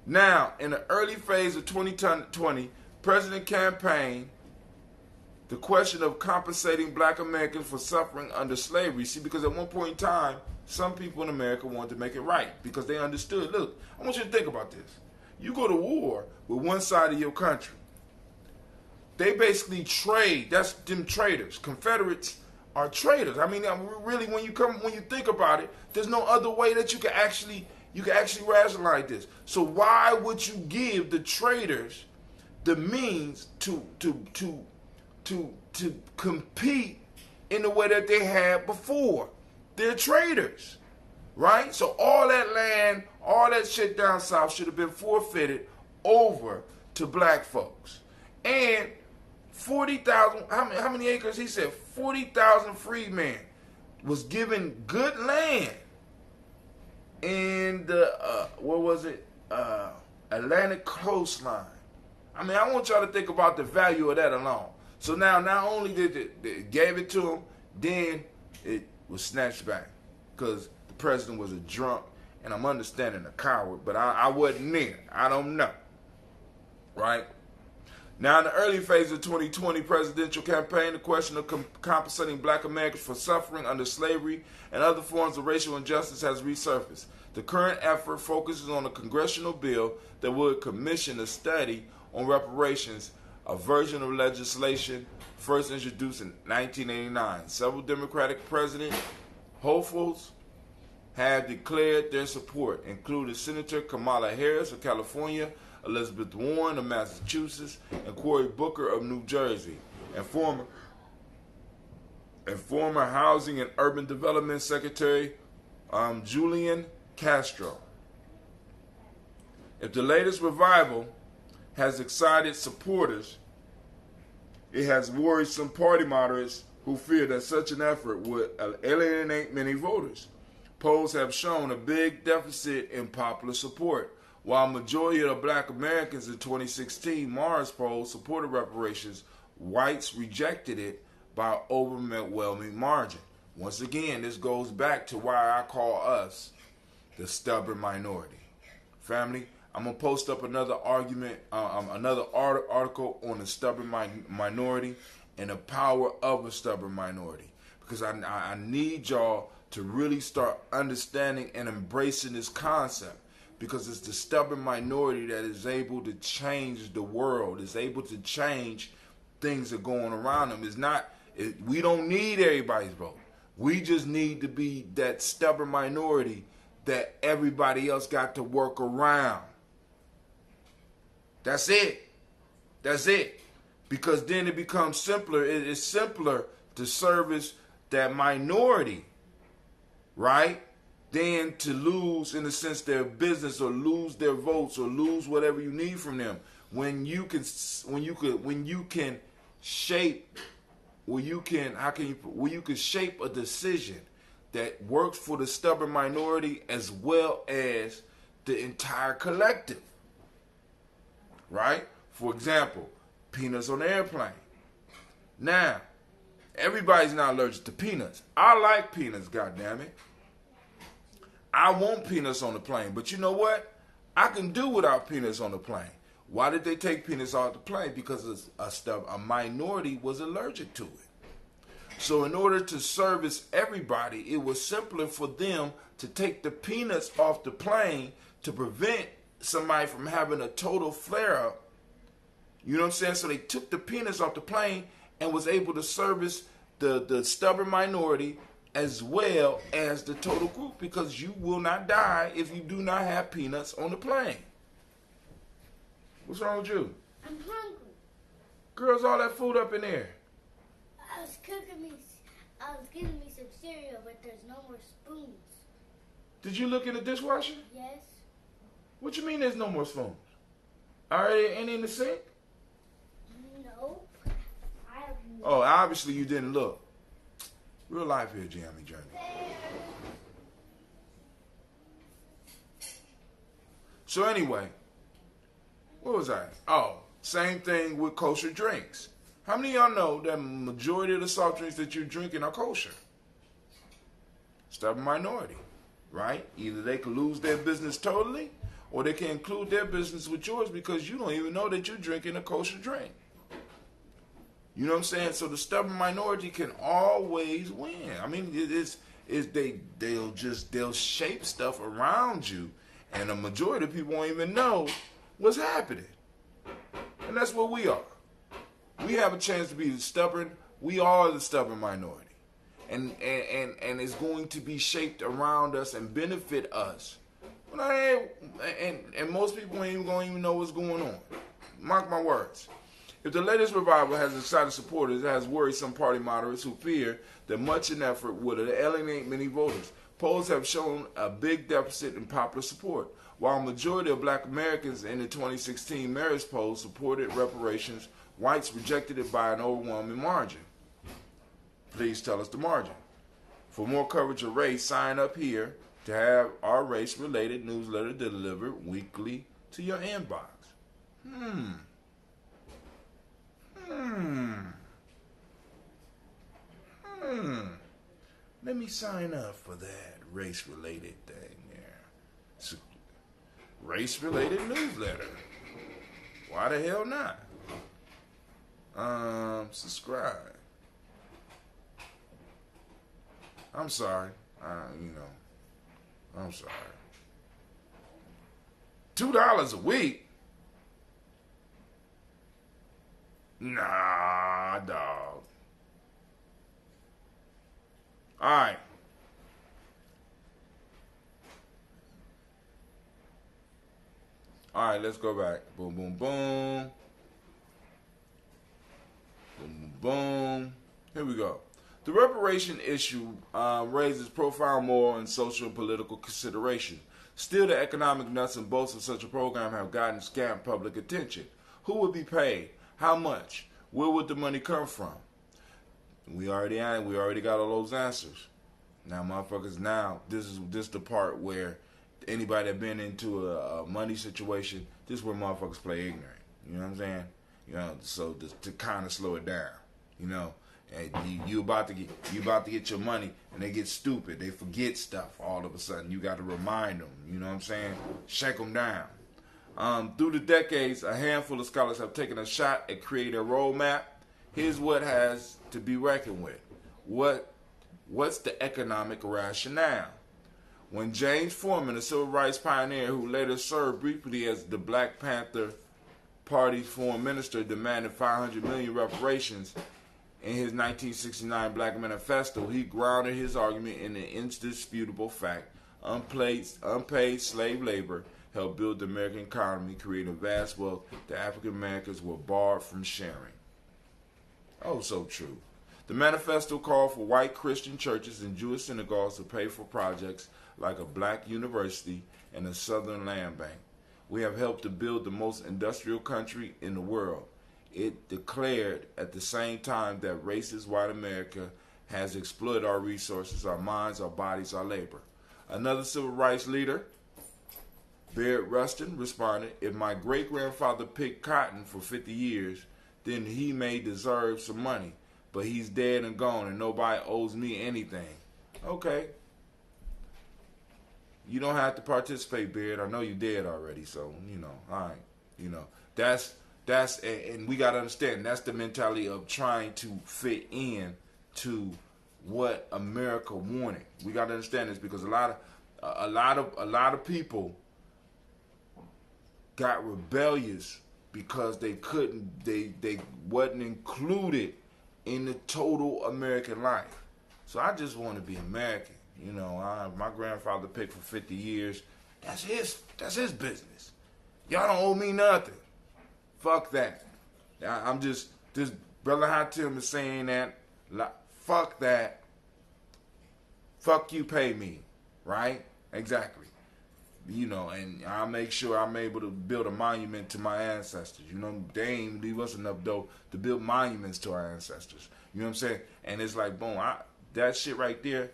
Now, in the early phase of 2020, President campaigned the question of compensating black Americans for suffering under slavery. See, because at one point in time, some people in America wanted to make it right because they understood. Look, I want you to think about this. You go to war with one side of your country. They basically trade. That's them traitors. Confederates are traitors. I mean, really, when you think about it, there's no other way that you can actually rationalize this. So why would you give the traitors the means to compete in the way that they had before? They're traitors, right? So all that land, all that shit down south should have been forfeited over to black folks. And 40,000, how many acres? He said 40,000 freedmen was given good land in the, Atlantic coastline. I mean, I want y'all to think about the value of that alone. So now, not only did they gave it to him, then it was snatched back because the president was a drunk, and I'm understanding a coward, but I wasn't there. I don't know, right? Now, in the early phase of 2020 presidential campaign, the question of compensating black Americans for suffering under slavery and other forms of racial injustice has resurfaced. The current effort focuses on a congressional bill that would commission a study on reparations, a version of legislation first introduced in 1989. Several Democratic president hopefuls have declared their support, including Senator Kamala Harris of California, Elizabeth Warren of Massachusetts, and Cory Booker of New Jersey, and former Housing and Urban Development Secretary Julian Castro. If the latest revival has excited supporters, it has worried some party moderates who fear that such an effort would alienate many voters. polls have shown a big deficit in popular support. While majority of black Americans in 2016 Mars poll supported reparations, whites rejected it by an overwhelming margin. Once again, this goes back to why I call us the stubborn minority. Family, I'm going to post up another article on the stubborn minority and the power of a stubborn minority. Because I need y'all to really start understanding and embracing this concept. Because it's the stubborn minority that is able to change the world, is able to change things that are going around them. We don't need everybody's vote. We just need to be that stubborn minority that everybody else got to work around. That's it. That's it. Because then it becomes simpler. It is simpler to service that minority, right? Than to lose, in a sense, their business or lose their votes or lose whatever you need from them. When you can shape a decision that works for the stubborn minority as well as the entire collective. Right? For example, peanuts on the airplane. Now, everybody's not allergic to peanuts. I like peanuts, goddammit. I want peanuts on the plane. But you know what? I can do without peanuts on the plane. Why did they take peanuts off the plane? Because a minority was allergic to it. So in order to service everybody, it was simpler for them to take the peanuts off the plane to prevent somebody from having a total flare-up. You know what I'm saying? So they took the peanuts off the plane and was able to service the stubborn minority as well as the total group, because you will not die if you do not have peanuts on the plane. What's wrong with you? I'm hungry. Girls, all that food up in there. I was getting me some cereal, but there's no more spoons. Did you look in the dishwasher? Yes. What you mean there's no more spoons? Are there any in the sink? No. Oh, obviously you didn't look. Real life here, Gye-Nyame Journey. So anyway, what was I? Oh, same thing with kosher drinks. How many of y'all know that majority of the soft drinks that you're drinking are kosher? Stubborn minority, right? Either they can lose their business totally, or they can include their business with yours because you don't even know that you're drinking a kosher drink. You know what I'm saying? So the stubborn minority can always win. I mean, they'll shape stuff around you, and the majority of people won't even know what's happening. And that's what we are. We have a chance to be stubborn. We are the stubborn minority, and it's going to be shaped around us and benefit us. And most people ain't even going to even know what's going on. Mark my words. If the latest revival has excited supporters, it has worried some party moderates who fear that much an effort would alienate many voters. Polls have shown a big deficit in popular support. While a majority of black Americans in the 2016 marriage poll supported reparations, whites rejected it by an overwhelming margin. Please tell us the margin. For more coverage of race, sign up here to have our race-related newsletter delivered weekly to your inbox. Let me sign up for that race-related thing there. Race-related newsletter. Why the hell not? Subscribe. I'm sorry. I'm sorry. $2 a week? Nah, dog. All right. All right, let's go back. Boom, boom, boom. Boom, boom, boom. Here we go. The reparation issue raises profound moral and social and political consideration. Still, the economic nuts and bolts of such a program have gotten scant public attention. Who would be paid? How much? Where would the money come from? We already got all those answers. Now, motherfuckers, now this is the part where anybody that been into a money situation, this is where motherfuckers play ignorant. You know what I'm saying? You know, so to kind of slow it down. You know, and you about to get your money, and they get stupid. They forget stuff all of a sudden. You got to remind them. You know what I'm saying? Shake them down. Through the decades, a handful of scholars have taken a shot at creating a roadmap. Here's what has to be reckoned with. What's the economic rationale? When James Foreman, a civil rights pioneer who later served briefly as the Black Panther Party's foreign minister, demanded $500 million reparations in his 1969 Black Manifesto, he grounded his argument in the indisputable fact unpaid slave labor helped build the American economy, creating vast wealth that African Americans were barred from sharing. Oh, so true. The manifesto called for white Christian churches and Jewish synagogues to pay for projects like a black university and a Southern Land Bank. We have helped to build the most industrial country in the world. It declared at the same time that racist white America has exploited our resources, our minds, our bodies, our labor. Another civil rights leader, Baird Rustin, responded, if my great-grandfather picked cotton for 50 years, then he may deserve some money. But he's dead and gone and nobody owes me anything. Okay. You don't have to participate, Beard. I know you're dead already, so, you know, all right. You know, that's, and we got to understand, that's the mentality of trying to fit in to what America wanted. We got to understand this because a lot of people got rebellious because they wasn't included in the total American life. So I just want to be American. You know, my grandfather picked for 50 years. That's his business. Y'all don't owe me nothing. Fuck that. I'm just, this Brother Hatim is saying that, fuck that. Fuck you, pay me. Right? Exactly. You know, and I'll make sure I'm able to build a monument to my ancestors. You know, they ain't leave us enough dough to build monuments to our ancestors. You know what I'm saying? And it's like, boom, that shit right there,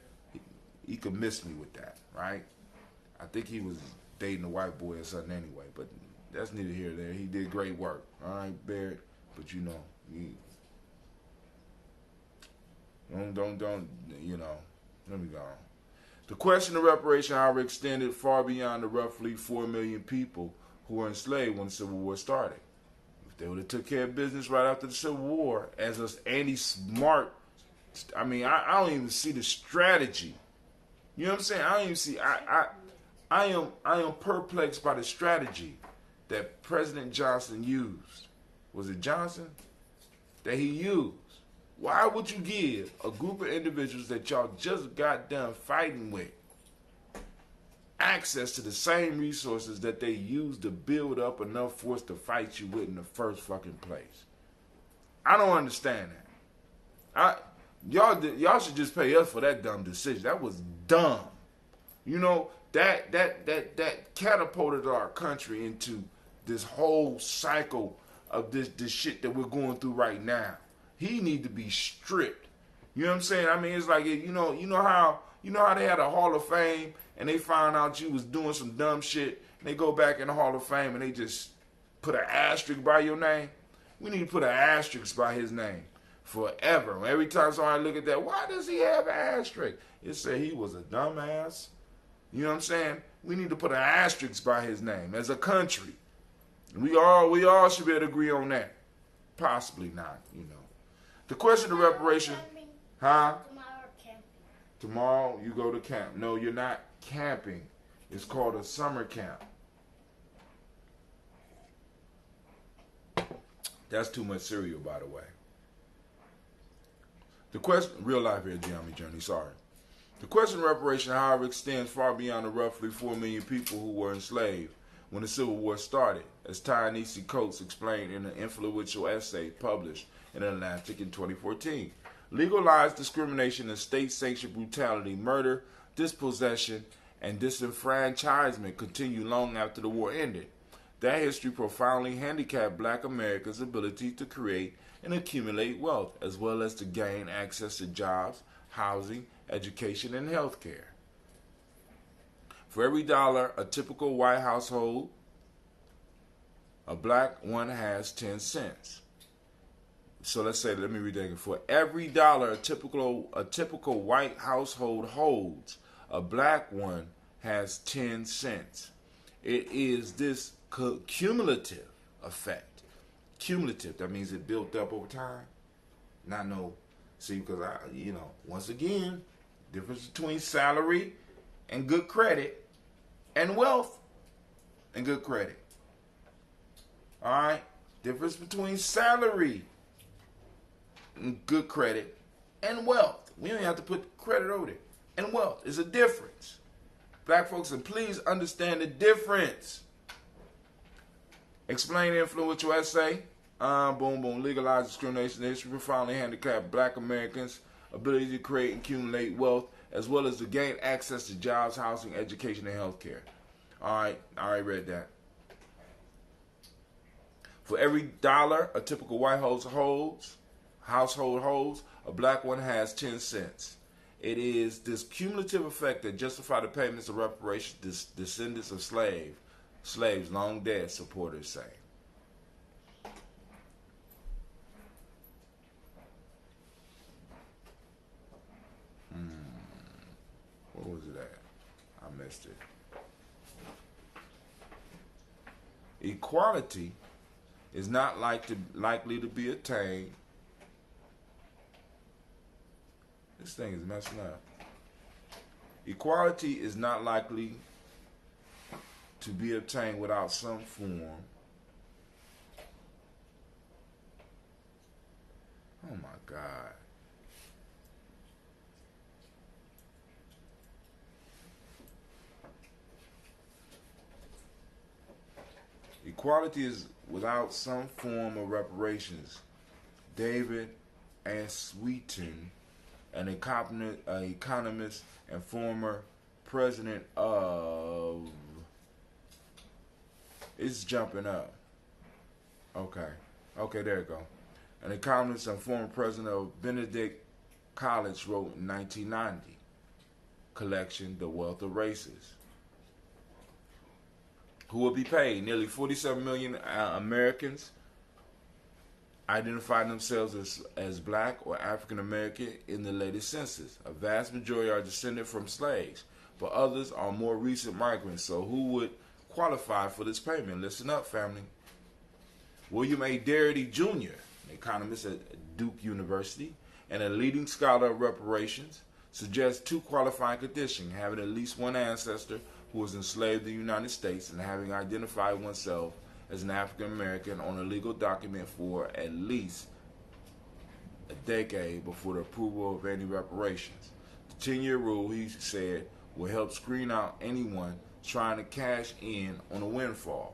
he could miss me with that, right? I think he was dating a white boy or something anyway, but that's neither here nor there. He did great work, all right, Barrett? But you know, don't, you know, let me go on. The question of reparation, however, extended far beyond the roughly 4 million people who were enslaved when the Civil War started. If they would have took care of business right after the Civil War, as an anti-smart, I mean, I don't even see the strategy. You know what I'm saying? I don't even see. I am perplexed by the strategy that President Johnson used. Was it Johnson? That he used. Why would you give a group of individuals that y'all just got done fighting with access to the same resources that they used to build up enough force to fight you with in the first fucking place? I don't understand that. Y'all should just pay us for that dumb decision. That was dumb. You know, that catapulted our country into this whole cycle of this shit that we're going through right now. He need to be stripped. You know what I'm saying? I mean, it's like, you know how they had a Hall of Fame and they found out you was doing some dumb shit and they go back in the Hall of Fame and they just put an asterisk by your name? We need to put an asterisk by his name forever. Every time somebody look at that, why does he have an asterisk? It said he was a dumbass. You know what I'm saying? We need to put an asterisk by his name as a country. We all should be able to agree on that. Possibly not, you know. The question of reparation, huh? Tomorrow camping. Tomorrow you go to camp. No, you're not camping. It's called a summer camp. That's too much cereal, by the way. The question, real life here, Gye-Nyame Journey, sorry. The question of reparation, however, extends far beyond the roughly 4 million people who were enslaved when the Civil War started, as Ta-Nehisi Coates explained in an influential essay published in Atlantic in 2014. Legalized discrimination and state-sanctioned brutality, murder, dispossession, and disenfranchisement continued long after the war ended. That history profoundly handicapped Black America's ability to create and accumulate wealth, as well as to gain access to jobs, housing, education, and health care. For every dollar a typical white household, a black one has 10 cents. So let me read that again. For every dollar a typical white household holds, a black one has 10 cents. It is this cumulative effect. Cumulative, that means it built up over time. Not no, see, because once again, difference between salary and good credit and wealth and good credit. All right? Difference between salary and good credit and wealth. We don't have to put credit over there. And wealth is a difference. Black folks, and please understand the difference. Explain the influential essay. Boom. Legalize discrimination. The history of profoundly handicapped black Americans' ability to create and accumulate wealth, as well as to gain access to jobs, housing, education, and health care. All right, I already read that. For every dollar a typical white household holds, a black one has 10 cents. It is this cumulative effect that justify the payments of reparations descendants of slaves long dead, supporters say. What was it at? I missed it. Equality is not likely to be attained. This thing is messing up. Equality is not likely to be obtained without some form. Oh my God. Equality is without some form of reparations. David and Sweeten, an economist and former president of... It's jumping up. Okay, there you go. An economist and former president of Benedict College wrote in 1990, collection, The Wealth of Races. Who will be paid? Nearly 47 million Americans identify themselves as black or African American in the latest census. A vast majority are descended from slaves, but others are more recent migrants. So who would qualify for this payment? Listen up, family. William A. Darity Jr., an economist at Duke University and a leading scholar of reparations, suggests two qualifying conditions: having at least one ancestor who was enslaved in the United States and having identified oneself as an African American on a legal document for at least a decade before the approval of any reparations. The 10-year rule, he said, will help screen out anyone trying to cash in on a windfall.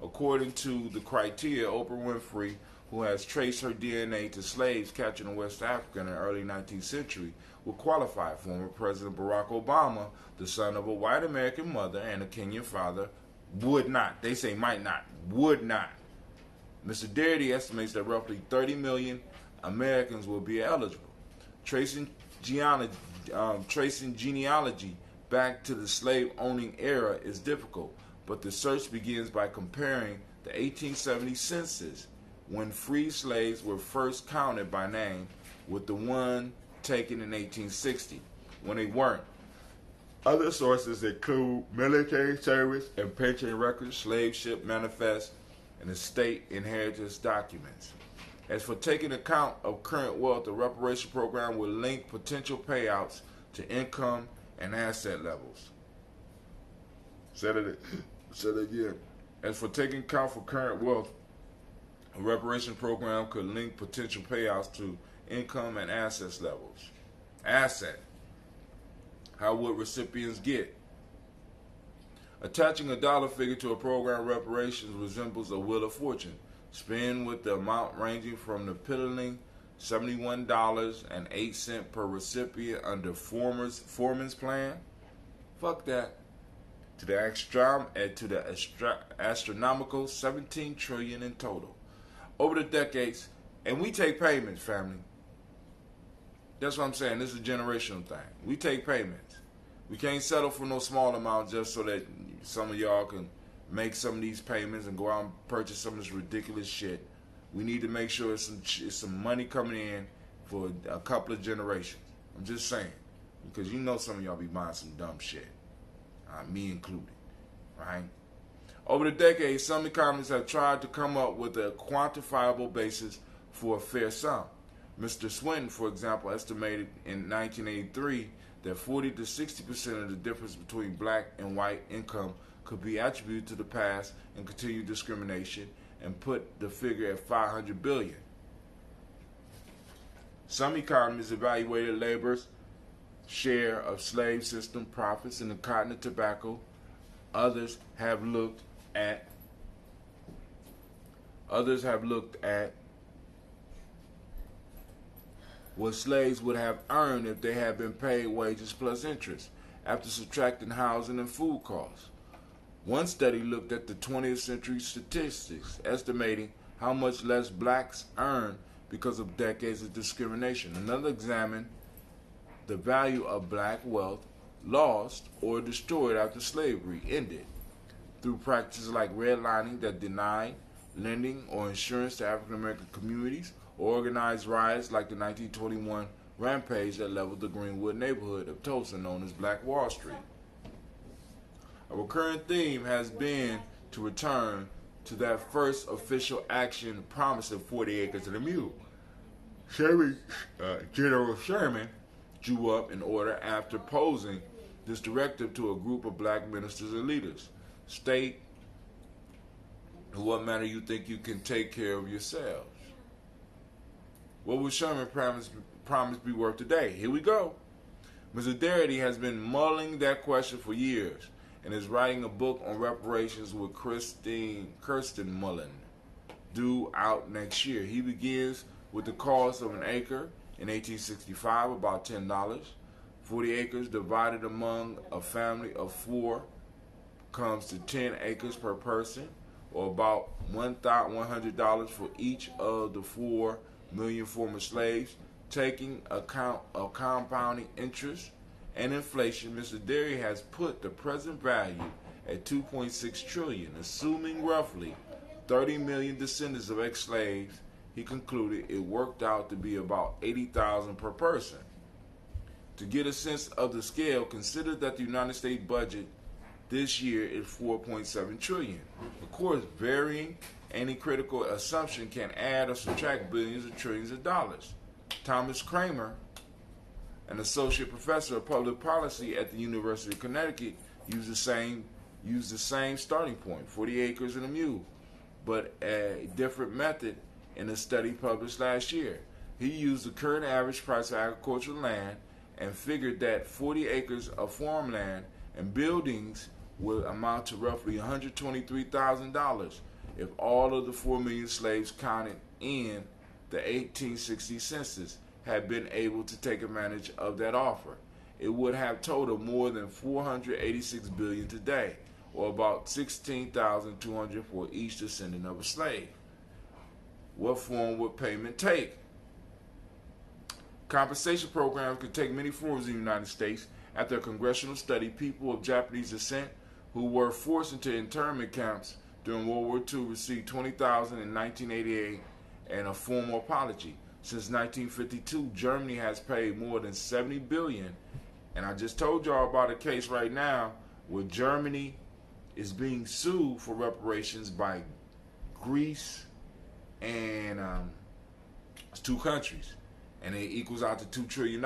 According to the criteria, Oprah Winfrey, who has traced her DNA to slaves captured in West Africa in the early 19th century, will qualify. Former President Barack Obama, the son of a white American mother and a Kenyan father, would not. They say might not. Would not. Mr. Darity estimates that roughly 30 million Americans will be eligible. Tracing genealogy back to the slave-owning era is difficult, but the search begins by comparing the 1870 census, when free slaves were first counted by name, with the one taken in 1860, when they weren't. Other sources include military service and pension records, slave ship manifests, and estate inheritance documents. As for taking account of current wealth, the reparation program will link potential payouts to income and asset levels. Say that again. As for taking account for current wealth, a reparation program could link potential payouts to income and assets levels. Asset. How would recipients get? Attaching a dollar figure to a program reparations resembles a wheel of fortune. Spend with the amount ranging from the piddling $71.08 per recipient under Foreman's plan. Fuck that. To the astronomical $17 trillion in total. Over the decades, and we take payments, family. That's what I'm saying. This is a generational thing. We take payments. We can't settle for no small amount just so that some of y'all can make some of these payments and go out and purchase some of this ridiculous shit. We need to make sure it's some money coming in for a couple of generations. I'm just saying. Because you know some of y'all be buying some dumb shit. Me included. Right? Over the decades, some economists have tried to come up with a quantifiable basis for a fair sum. Mr. Swinton, for example, estimated in 1983 that 40 to 60% of the difference between black and white income could be attributed to the past and continued discrimination, and put the figure at 500 billion. Some economists evaluated labor's share of slave system profits in the cotton and tobacco. Others have looked at what slaves would have earned if they had been paid wages plus interest, after subtracting housing and food costs. One study looked at the 20th century statistics, estimating how much less blacks earned because of decades of discrimination. Another examined the value of black wealth lost or destroyed after slavery ended, through practices like redlining that denied lending or insurance to African American communities, or organized riots like the 1921 rampage that leveled the Greenwood neighborhood of Tulsa, known as Black Wall Street. A recurring theme has been to return to that first official action promising 40 acres and a mule. General Sherman drew up an order after posing this directive to a group of black ministers and leaders. State in what manner you think you can take care of yourselves. What would Sherman promise be worth today? Here we go. Mr. Darity has been mulling that question for years and is writing a book on reparations with Kirsten Mullen, due out next year. He begins with the cost of an acre in 1865, about $10. 40 acres divided among a family of 4 comes to 10 acres per person, or about $100 for each of the 4 million former slaves. Taking account of compounding interest and inflation, Mr. Derry has put the present value at $2.6 trillion, assuming roughly 30 million descendants of ex-slaves. He concluded it worked out to be about $80,000 per person. To get a sense of the scale, consider that the United States budget this year is $4.7 trillion. Of course, varying any critical assumption can add or subtract billions or trillions of dollars. Thomas Kramer, an associate professor of public policy at the University of Connecticut, used the same starting point, 40 acres and a mule, but a different method in a study published last year. He used the current average price of agricultural land and figured that 40 acres of farmland and buildings would amount to roughly $123,000 if all of the 4 million slaves counted in the 1860 census had been able to take advantage of that offer. It would have totaled more than $486 billion today, or about $16,200 for each descendant of a slave. What form would payment take? Compensation programs could take many forms in the United States. After a congressional study, people of Japanese descent who were forced into internment camps during World War II received $20,000 in 1988 and a formal apology. Since 1952, Germany has paid more than $70 billion. And I just told y'all about a case right now where Germany is being sued for reparations by Greece and it's 2 countries, and it equals out to $2 trillion.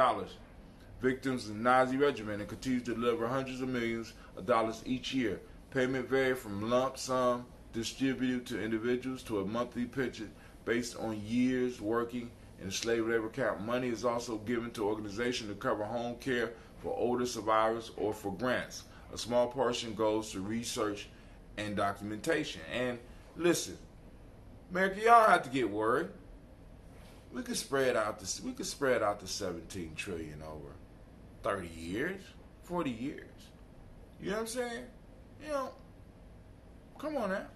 Victims of the Nazi regiment, and continues to deliver hundreds of millions of dollars each year. Payment varied from lump sum distributed to individuals to a monthly pension based on years working in the slave labor camp. Money is also given to organizations to cover home care for older survivors or for grants. A small portion goes to research and documentation. And listen, America, y'all don't have to get worried. We could spread out the 17 trillion over 30 years, 40 years. You know what I'm saying? You know, come on now.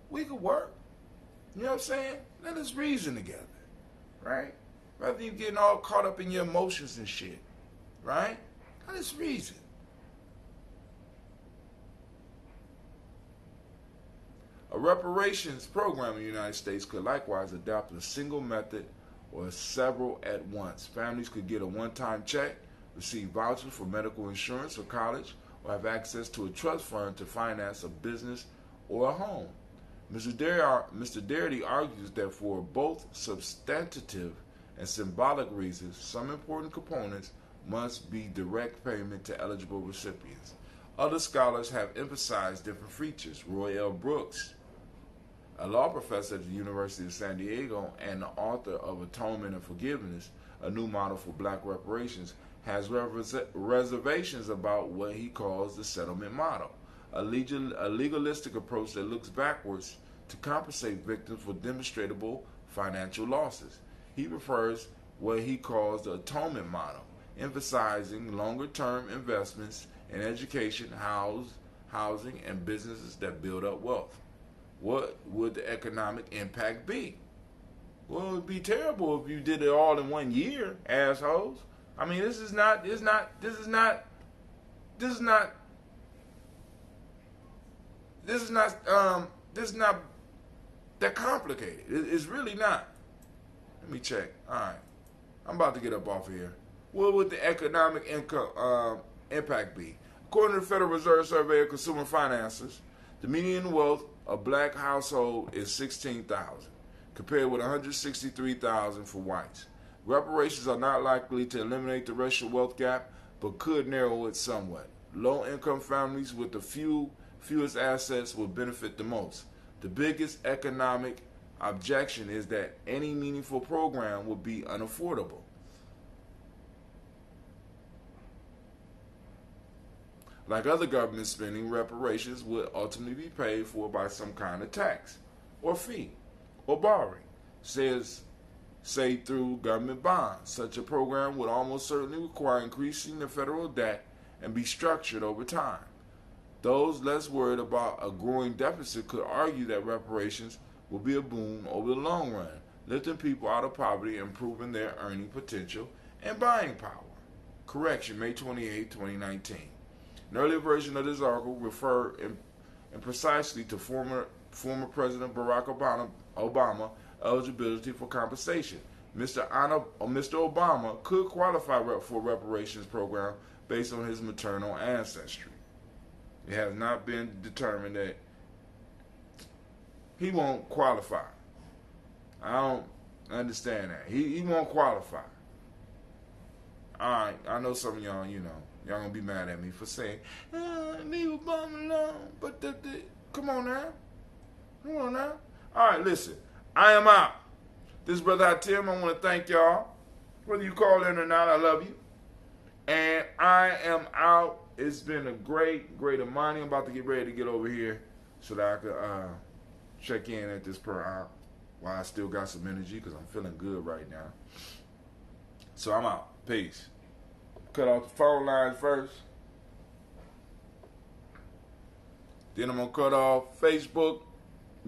We could work. You know what I'm saying? Let us reason together, right? rather you getting all caught up in your emotions and shit, right? For this reason. A reparations program in the United States could likewise adopt a single method or several at once. Families could get a one-time check, receive vouchers for medical insurance or college, or have access to a trust fund to finance a business or a home. Mr. Darity argues that for both substantive and symbolic reasons, some important components must be direct payment to eligible recipients. Other scholars have emphasized different features. Roy L. Brooks, a law professor at the University of San Diego and the author of Atonement and Forgiveness, a new model for black reparations, has reservations about what he calls the settlement model, a legalistic approach that looks backwards to compensate victims for demonstrable financial losses. He prefers what he calls the atonement model, emphasizing longer-term investments in education, housing, and businesses that build up wealth. What would the economic impact be? Well, it would be terrible if you did it all in 1 year, assholes. I mean, this is not that complicated. It's really not. Let me check. All right, I'm about to get up off of here. What would the economic impact be? According to the Federal Reserve Survey of Consumer Finances, the median wealth of a black household is $16,000, compared with $163,000 for whites. Reparations are not likely to eliminate the racial wealth gap, but could narrow it somewhat. Low-income families with the fewest assets will benefit the most. The biggest economic objection is that any meaningful program would be unaffordable. Like other government spending, reparations would ultimately be paid for by some kind of tax or fee or borrowing, say through government bonds. Such a program would almost certainly require increasing the federal debt and be structured over time. Those less worried about a growing deficit could argue that reparations will be a boon over the long run, lifting people out of poverty and improving their earning potential and buying power. Correction, May 28, 2019. An earlier version of this article referred precisely to former President Barack Obama eligibility for compensation. Mr. Obama could qualify for a reparations program based on his maternal ancestry. It has not been determined that he won't qualify. I don't understand that. He won't qualify. Alright, I know some of y'all, y'all gonna be mad at me for saying, leave Obama alone. But come on now. Alright, listen. I am out. This is Brother Hatim. I want to thank y'all. Whether you call in or not, I love you. And I am out. It's been a great Imani. I'm about to get ready to get over here so that I could check in at this per hour while I still got some energy because I'm feeling good right now. So I'm out. Peace. Cut off the phone lines first. Then I'm going to cut off Facebook,